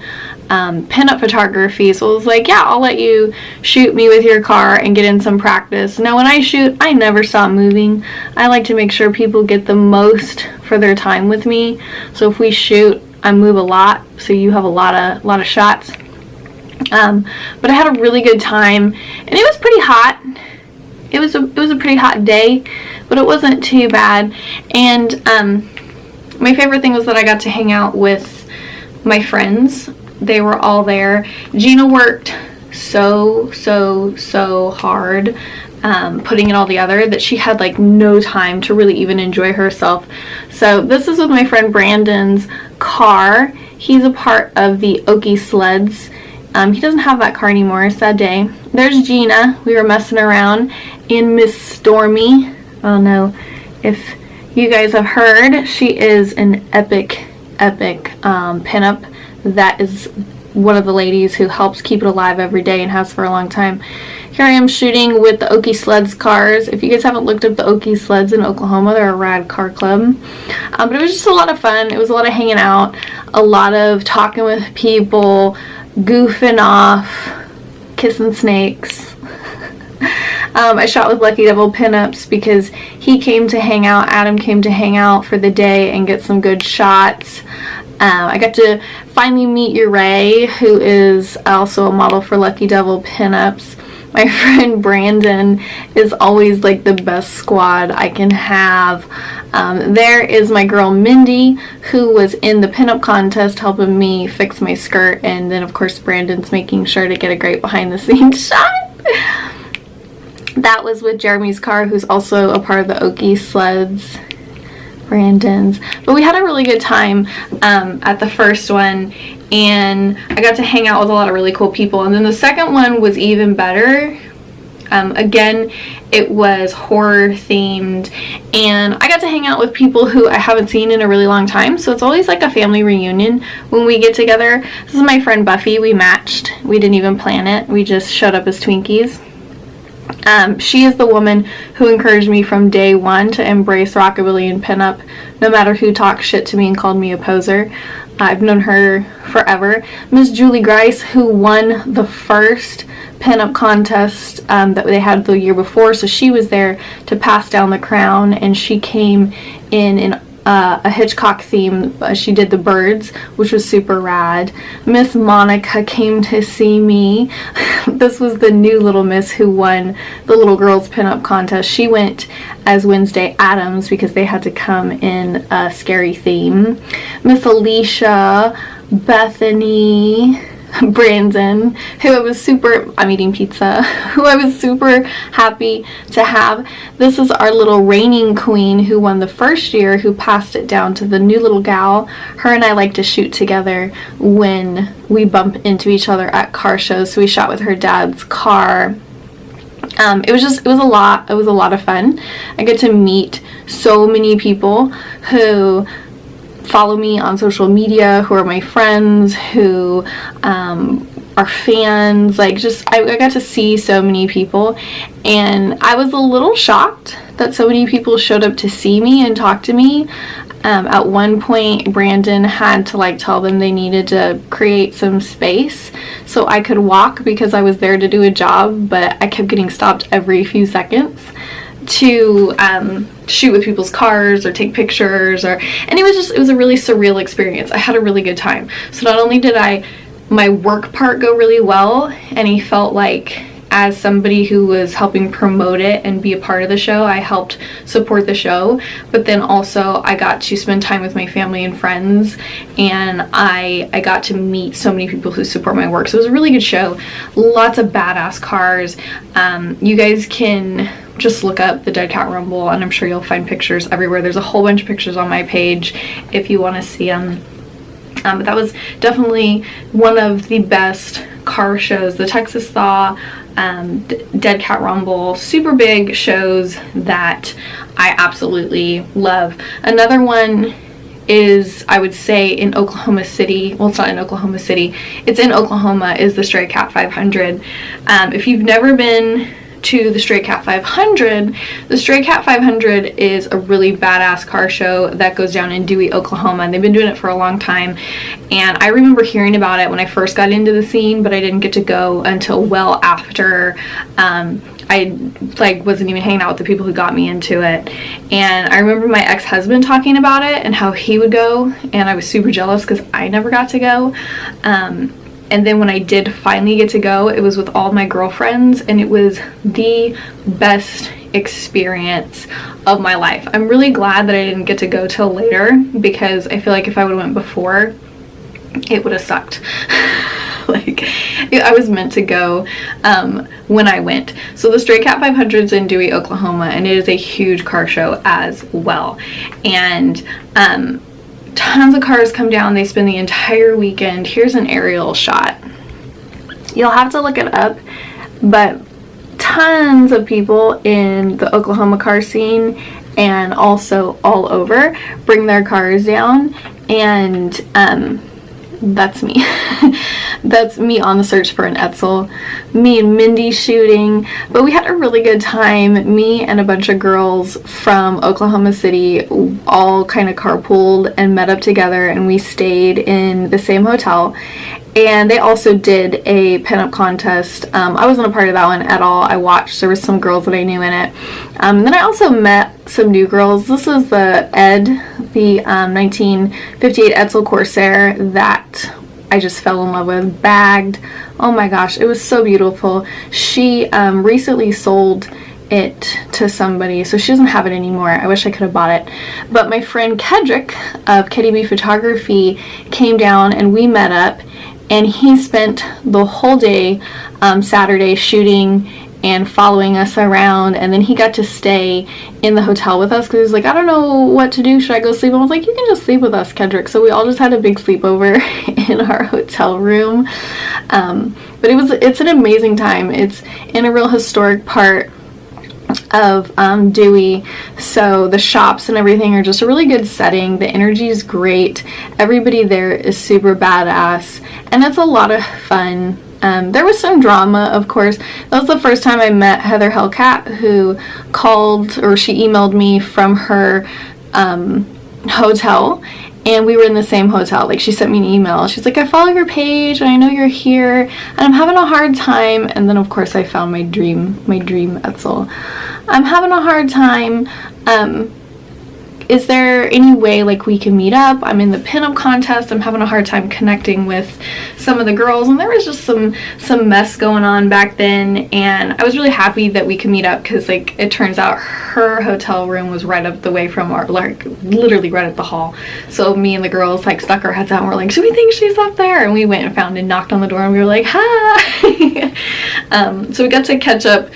[SPEAKER 2] pinup photography. So I was like, yeah, I'll let you shoot me with your car and get in some practice. Now when I shoot, I never stop moving. I like to make sure people get the most for their time with me. So if we shoot, I move a lot, so you have a lot of shots. But I had a really good time, and it was pretty hot. It was a pretty hot day, but it wasn't too bad. And my favorite thing was that I got to hang out with my friends. They were all there. Gina worked so hard putting it all together that she had like no time to really even enjoy herself. So this is with my friend Brandon's car. He's a part of the Okie Sleds. He doesn't have that car anymore, sad day. There's Gina. We were messing around in Miss Stormy. I don't know if you guys have heard. She is an epic pinup. That is one of the ladies who helps keep it alive every day and has for a long time. Here I am shooting with the Okie Sleds cars. If you guys haven't looked up the Okie Sleds in Oklahoma, they're a rad car club. But it was just a lot of fun. It was a lot of hanging out, a lot of talking with people, goofing off, kissing snakes. I shot with Lucky Devil Pinups because he came to hang out, Adam came to hang out for the day and get some good shots. I got to finally meet Ray, who is also a model for Lucky Devil Pinups. My friend Brandon is always like the best squad I can have. There is my girl Mindy, who was in the pinup contest helping me fix my skirt, and then of course Brandon's making sure to get a great behind the scenes shot. That was with Jeremy's car, who's also a part of the Okie Sleds. Brandon's. But we had a really good time at the first one, and I got to hang out with a lot of really cool people. And then the second one was even better. Again, it was horror themed, and I got to hang out with people who I haven't seen in a really long time, so it's always like a family reunion when we get together. This is my friend Buffy. We matched. We didn't even plan it. We just showed up as Twinkies. She is the woman who encouraged me from day one to embrace rockabilly and pinup, no matter who talked shit to me and called me a poser. I've known her forever. Miss Julie Grice, who won the first pinup contest that they had the year before, so she was there to pass down the crown, and she came in a Hitchcock theme. She did the birds, which was super rad. Miss Monica came to see me. This was the new little miss who won the little girls pinup contest. She went as Wednesday Addams because they had to come in a scary theme. Miss Alicia, Bethany, Brandon, who I was super, I'm eating pizza, who I was super happy to have. This is our little reigning queen who won the first year, who passed it down to the new little gal. Her and I like to shoot together when we bump into each other at car shows, so we shot with her dad's car. It was a lot of fun. I get to meet so many people who follow me on social media, who are my friends, who are fans. Like, just I got to see so many people, and I was a little shocked that so many people showed up to see me and talk to me. At one point Brandon had to like tell them they needed to create some space so I could walk because I was there to do a job, but I kept getting stopped every few seconds. to shoot with people's cars or take pictures, and it was a really surreal experience. I had a really good time. So not only did my work part go really well, and he felt like, as somebody who was helping promote it and be a part of the show, I helped support the show, but then also I got to spend time with my family and friends, and I got to meet so many people who support my work. So it was a really good show. Lots of badass cars. You guys can just look up the Dead Cat Rumble, and I'm sure you'll find pictures everywhere. There's a whole bunch of pictures on my page if you want to see them. But that was definitely one of the best car shows. The Texas Thaw, Dead Cat Rumble, super big shows that I absolutely love. Another one is, I would say, in Oklahoma City. Well, it's not in Oklahoma City, it's in Oklahoma, is the Stray Cat 500. If you've never been to the Stray Cat 500, the Stray Cat 500 is a really badass car show that goes down in Dewey, Oklahoma, and they've been doing it for a long time. And I remember hearing about it when I first got into the scene, but I didn't get to go until well after. I wasn't even hanging out with the people who got me into it. And I remember my ex-husband talking about it and how he would go, and I was super jealous because I never got to go. And then when I did finally get to go, it was with all my girlfriends, and it was the best experience of my life. I'm really glad that I didn't get to go till later, because I feel like if I would have went before, it would have sucked. I was meant to go when I went. So the Stray Cat 500 is in Dewey, Oklahoma, and it is a huge car show as well. And tons of cars come down. They spend the entire weekend. Here's an aerial shot. You'll have to look it up, but tons of people in the Oklahoma car scene and also all over bring their cars down, and that's me. That's me on the search for an Etzel. Me and Mindy shooting. But we had a really good time. Me and a bunch of girls from Oklahoma City all kind of carpooled and met up together, and we stayed in the same hotel. And they also did a pinup contest. I wasn't a part of that one at all. I watched. There were some girls that I knew in it. Then I also met some new girls. This is the Ed, the 1958 Etzel Corsair that I just fell in love with. Bagged. Oh my gosh, it was so beautiful. She recently sold it to somebody, so she doesn't have it anymore. I wish I could have bought it. But my friend Kedrick of KDB Photography came down, and we met up, and he spent the whole day Saturday shooting and following us around, and then he got to stay in the hotel with us because he was like, I don't know what to do, should I go sleep? And I was like, you can just sleep with us, Kendrick. So we all just had a big sleepover in our hotel room. But it's an amazing time. It's in a real historic part of Dewey, so the shops and everything are just a really good setting. The energy is great. Everybody there is super badass, and it's a lot of fun. There was some drama, of course. That was the first time I met Heather Hellcat, who called, or she emailed me from her hotel, and we were in the same hotel. Like, she sent me an email. She's like, I follow your page, and I know you're here, and I'm having a hard time. And then, of course, I found my dream Etzel. I'm having a hard time. Is there any way like we can meet up? I'm in the pinup contest. I'm having a hard time connecting with some of the girls, and there was just some mess going on back then, and I was really happy that we could meet up because, like, it turns out her hotel room was right up the way from our, like, literally right at the hall. So me and the girls like stuck our heads out and we're like, should we think she's up there? And we went and found and knocked on the door, and we were like, hi. So we got to catch up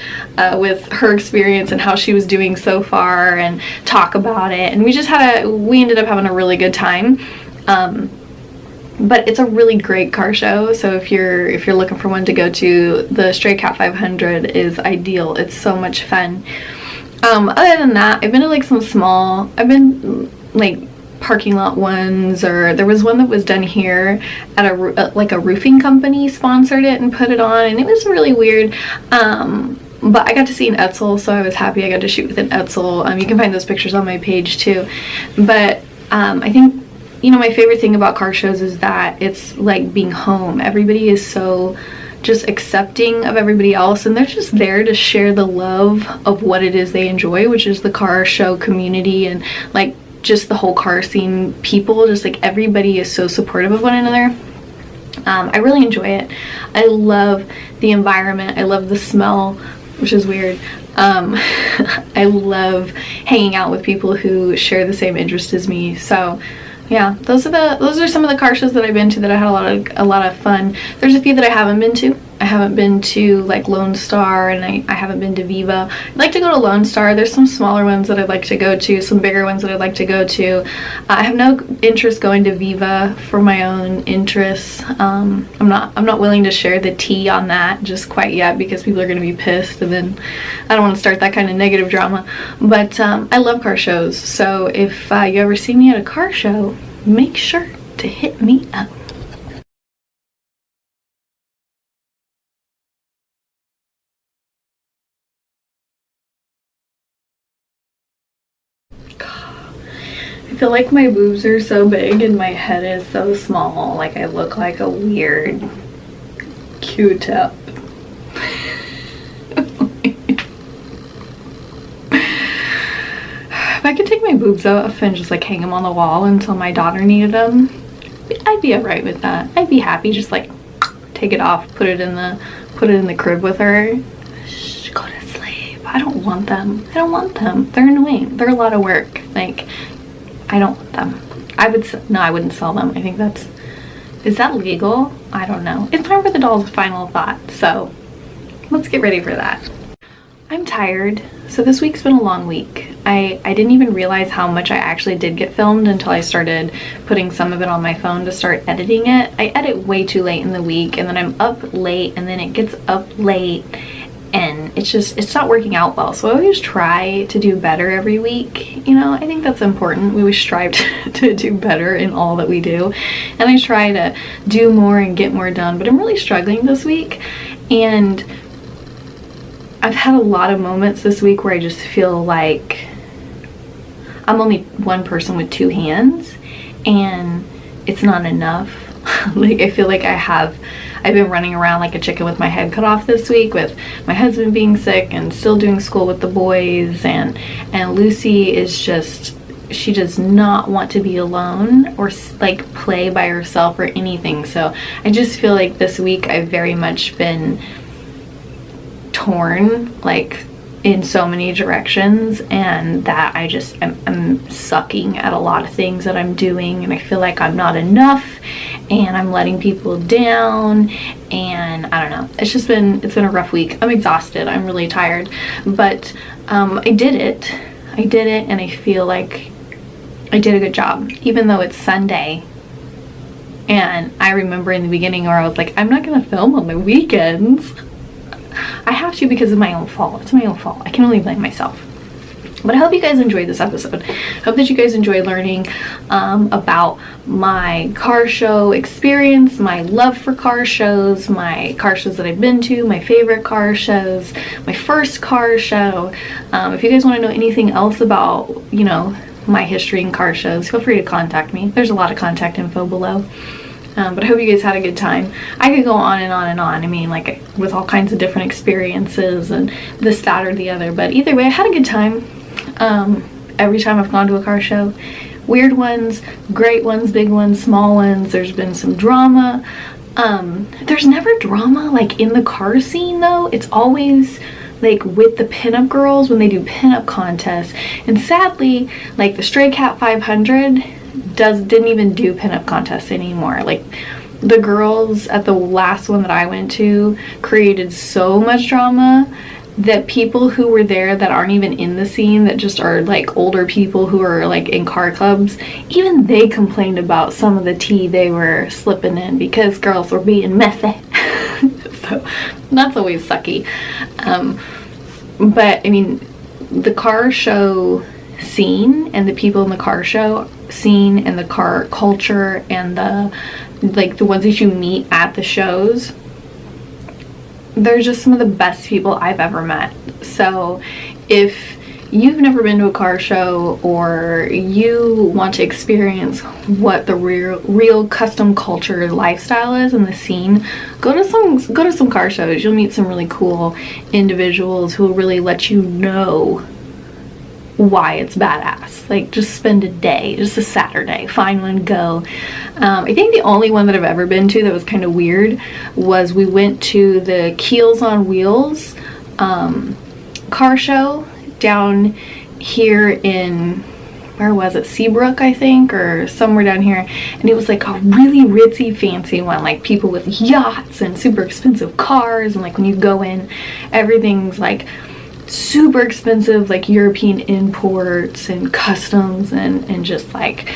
[SPEAKER 2] with her experience and how she was doing so far and talk about it, and we ended up having a really good time. But it's a really great car show, so if you're looking for one to go to, the Stray Cat 500 is ideal. It's so much fun. Other than that, I've been to like some small, parking lot ones, or there was one that was done here at a roofing company sponsored it and put it on, and it was really weird. But I got to see an Etzel, so I was happy I got to shoot with an Etzel. You can find those pictures on my page too. But I think, my favorite thing about car shows is that it's like being home. Everybody is so just accepting of everybody else, and they're just there to share the love of what it is they enjoy, which is the car show community and like just the whole car scene. People, just like everybody is so supportive of one another. I really enjoy it. I love the environment. I love the smell, which is weird. I love hanging out with people who share the same interest as me. So yeah, those are some of the car shows that I've been to that I had a lot of fun. There's a few that I haven't been to. I haven't been to like Lone Star, and I haven't been to Viva. I'd like to go to Lone Star. There's some smaller ones that I'd like to go to, some bigger ones that I'd like to go to. I have no interest going to Viva for my own interests. I'm not willing to share the tea on that just quite yet, because people are going to be pissed, and then I don't want to start that kind of negative drama. But I love car shows, so if you ever see me at a car show, make sure to hit me up. I feel like my boobs are so big and my head is so small. Like I look like a weird Q-tip. If I could take my boobs off and just like hang them on the wall until my daughter needed them, I'd be alright with that. I'd be happy. Just like take it off, put it in the crib with her. Shh, go to sleep. I don't want them. I don't want them. They're annoying. They're a lot of work. Like, I don't want them. I wouldn't sell them. I think is that legal? I don't know. It's time for the doll's final thought, so let's get ready for that. I'm tired. So this week's been a long week. I didn't even realize how much I actually did get filmed until I started putting some of it on my phone to start editing it. I edit way too late in the week, and then I'm up late, and then it gets up late, and it's not working out well. So I always try to do better every week. You know, I think that's important. We always strive to do better in all that we do, and I try to do more and get more done, but I'm really struggling this week. And I've had a lot of moments this week where I just feel like I'm only one person with two hands, and it's not enough. Like, I feel like I've been running around like a chicken with my head cut off this week, with my husband being sick and still doing school with the boys, and Lucy is just, she does not want to be alone or like play by herself or anything. So I just feel like this week I've very much been torn, like in so many directions, and that I just I'm sucking at a lot of things that I'm doing, and I feel like I'm not enough, and I'm letting people down, and I don't know. It's been a rough week. I'm exhausted. I'm really tired, but I did it, and I feel like I did a good job, even though it's Sunday. And I remember in the beginning where I was like, I'm not gonna film on the weekends. I have to because of my own fault. It's my own fault. I can only blame myself. But I hope you guys enjoyed this episode. I hope that you guys enjoyed learning about my car show experience, my love for car shows, my car shows that I've been to, my favorite car shows, my first car show. If you guys want to know anything else about, you know, my history in car shows, feel free to contact me. There's a lot of contact info below. But I hope you guys had a good time. I could go on and on and on. I mean, like, with all kinds of different experiences and this, that, or the other. But either way, I had a good time. Every time I've gone to a car show. Weird ones, great ones, big ones, small ones. There's been some drama. There's never drama, like, in the car scene, though. It's always, like, with the pinup girls when they do pinup contests. And sadly, like, the Stray Cat 500... didn't even do pinup contests anymore. Like, the girls at the last one that I went to created so much drama that people who were there that aren't even in the scene, that just are like older people who are like in car clubs, even they complained about some of the tea they were slipping in because girls were being messy. So that's always sucky. But I mean, the car show scene and the people in the car show scene and the car culture and the ones that you meet at the shows, they're just some of the best people I've ever met. So if you've never been to a car show, or you want to experience what the real custom culture lifestyle is in the scene, go to some car shows. You'll meet some really cool individuals who will really let you know why it's badass. Like, just spend a day, just a Saturday, find one, go. I think the only one that I've ever been to that was kind of weird was we went to the Keels on Wheels car show down here in, where was it, Seabrook, I think, or somewhere down here. And it was like a really ritzy fancy one, like people with yachts and super expensive cars, and like when you go in, everything's like super expensive, like European imports and customs, and just like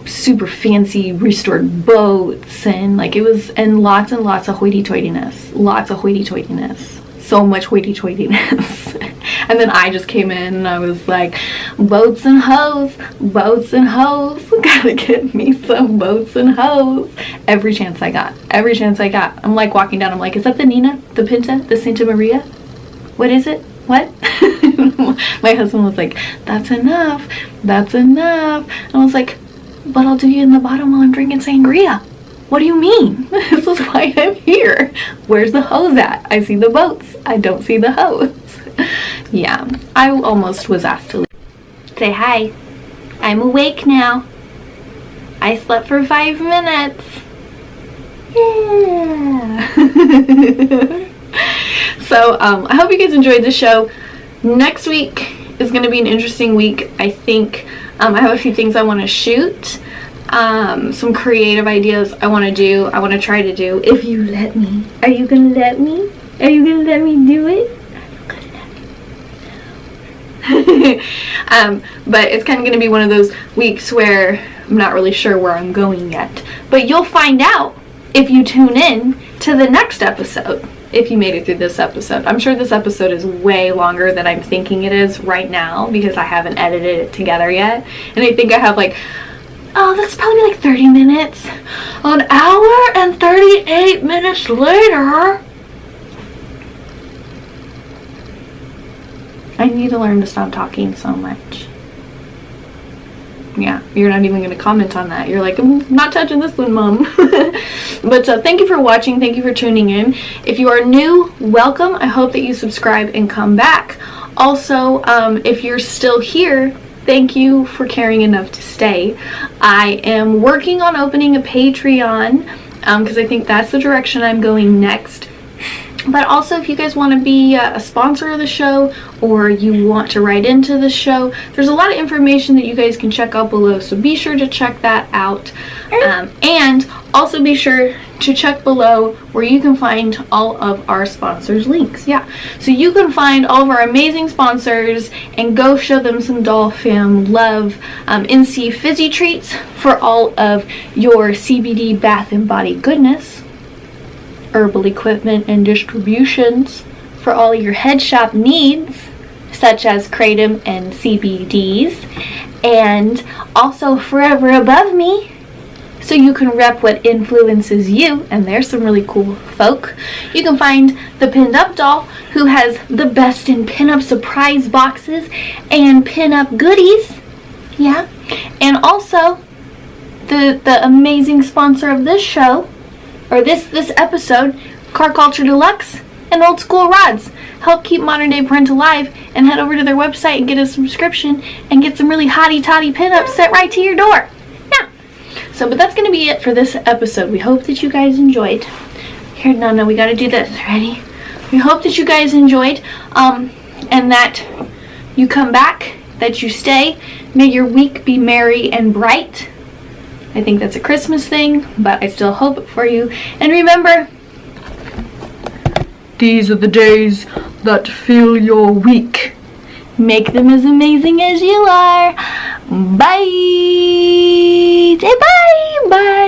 [SPEAKER 2] super fancy restored boats, and like it was, and lots of hoity-toityness, so much hoity-toityness. And then I just came in and I was like, boats and hoes, gotta get me some boats and hoes. Every chance I got. I'm like walking down, I'm like, is that the Nina, the Pinta, the Santa Maria? What is it? What? My husband was like, that's enough. And I was like, but I'll do you in the bottom while I'm drinking sangria. What do you mean? This is why I'm here. Where's the hose at? I see the boats. I don't see the hose. Yeah, I almost was asked to leave. Say hi. I'm awake now. I slept for 5 minutes. Yeah. So, I hope you guys enjoyed the show. Next week is going to be an interesting week. I think I have a few things I want to shoot. Some creative ideas I want to try to do. If you let me. Are you going to let me? Are you going to let me do it? But it's kind of going to be one of those weeks where I'm not really sure where I'm going yet. But you'll find out if you tune in to the next episode, if you made it through this episode. I'm sure this episode is way longer than I'm thinking it is right now because I haven't edited it together yet. And I think I have like, oh, that's probably like 30 minutes. An hour and 38 minutes later. I need to learn to stop talking so much. Yeah, you're not even going to comment on that. You're like, I'm not touching this one, Mom. But thank you for watching. Thank you for tuning in. If you are new, welcome. I hope that you subscribe and come back. Also, if you're still here, thank you for caring enough to stay. I am working on opening a Patreon because I think that's the direction I'm going next. But also, if you guys want to be a sponsor of the show, or you want to write into the show, there's a lot of information that you guys can check out below, so be sure to check that out. And also be sure to check below where you can find all of our sponsors' links. Yeah, so you can find all of our amazing sponsors and go show them some DollFAM love. NC Fizzy Treats for all of your CBD bath and body goodness. Herbal equipment and distributions for all your head shop needs, such as kratom and CBDs, and also Forever Above Me, so you can rep what influences you, and there's some really cool folk. You can find the Pinned Up Doll, who has the best in pinup surprise boxes and pinup goodies. Yeah, and also the amazing sponsor of this show, or this episode, Car Culture Deluxe and Old School Rodz. Help keep modern day print alive, and head over to their website and get a subscription and get some really hottie toddy pinups sent right to your door. Yeah. So, but that's going to be it for this episode. We hope that you guys enjoyed. Here, no, we got to do this. Ready? We hope that you guys enjoyed, and that you come back, that you stay. May your week be merry and bright. I think that's a Christmas thing, but I still hope it for you. And remember, these are the days that fill your week. Make them as amazing as you are. Bye. Say bye. Bye.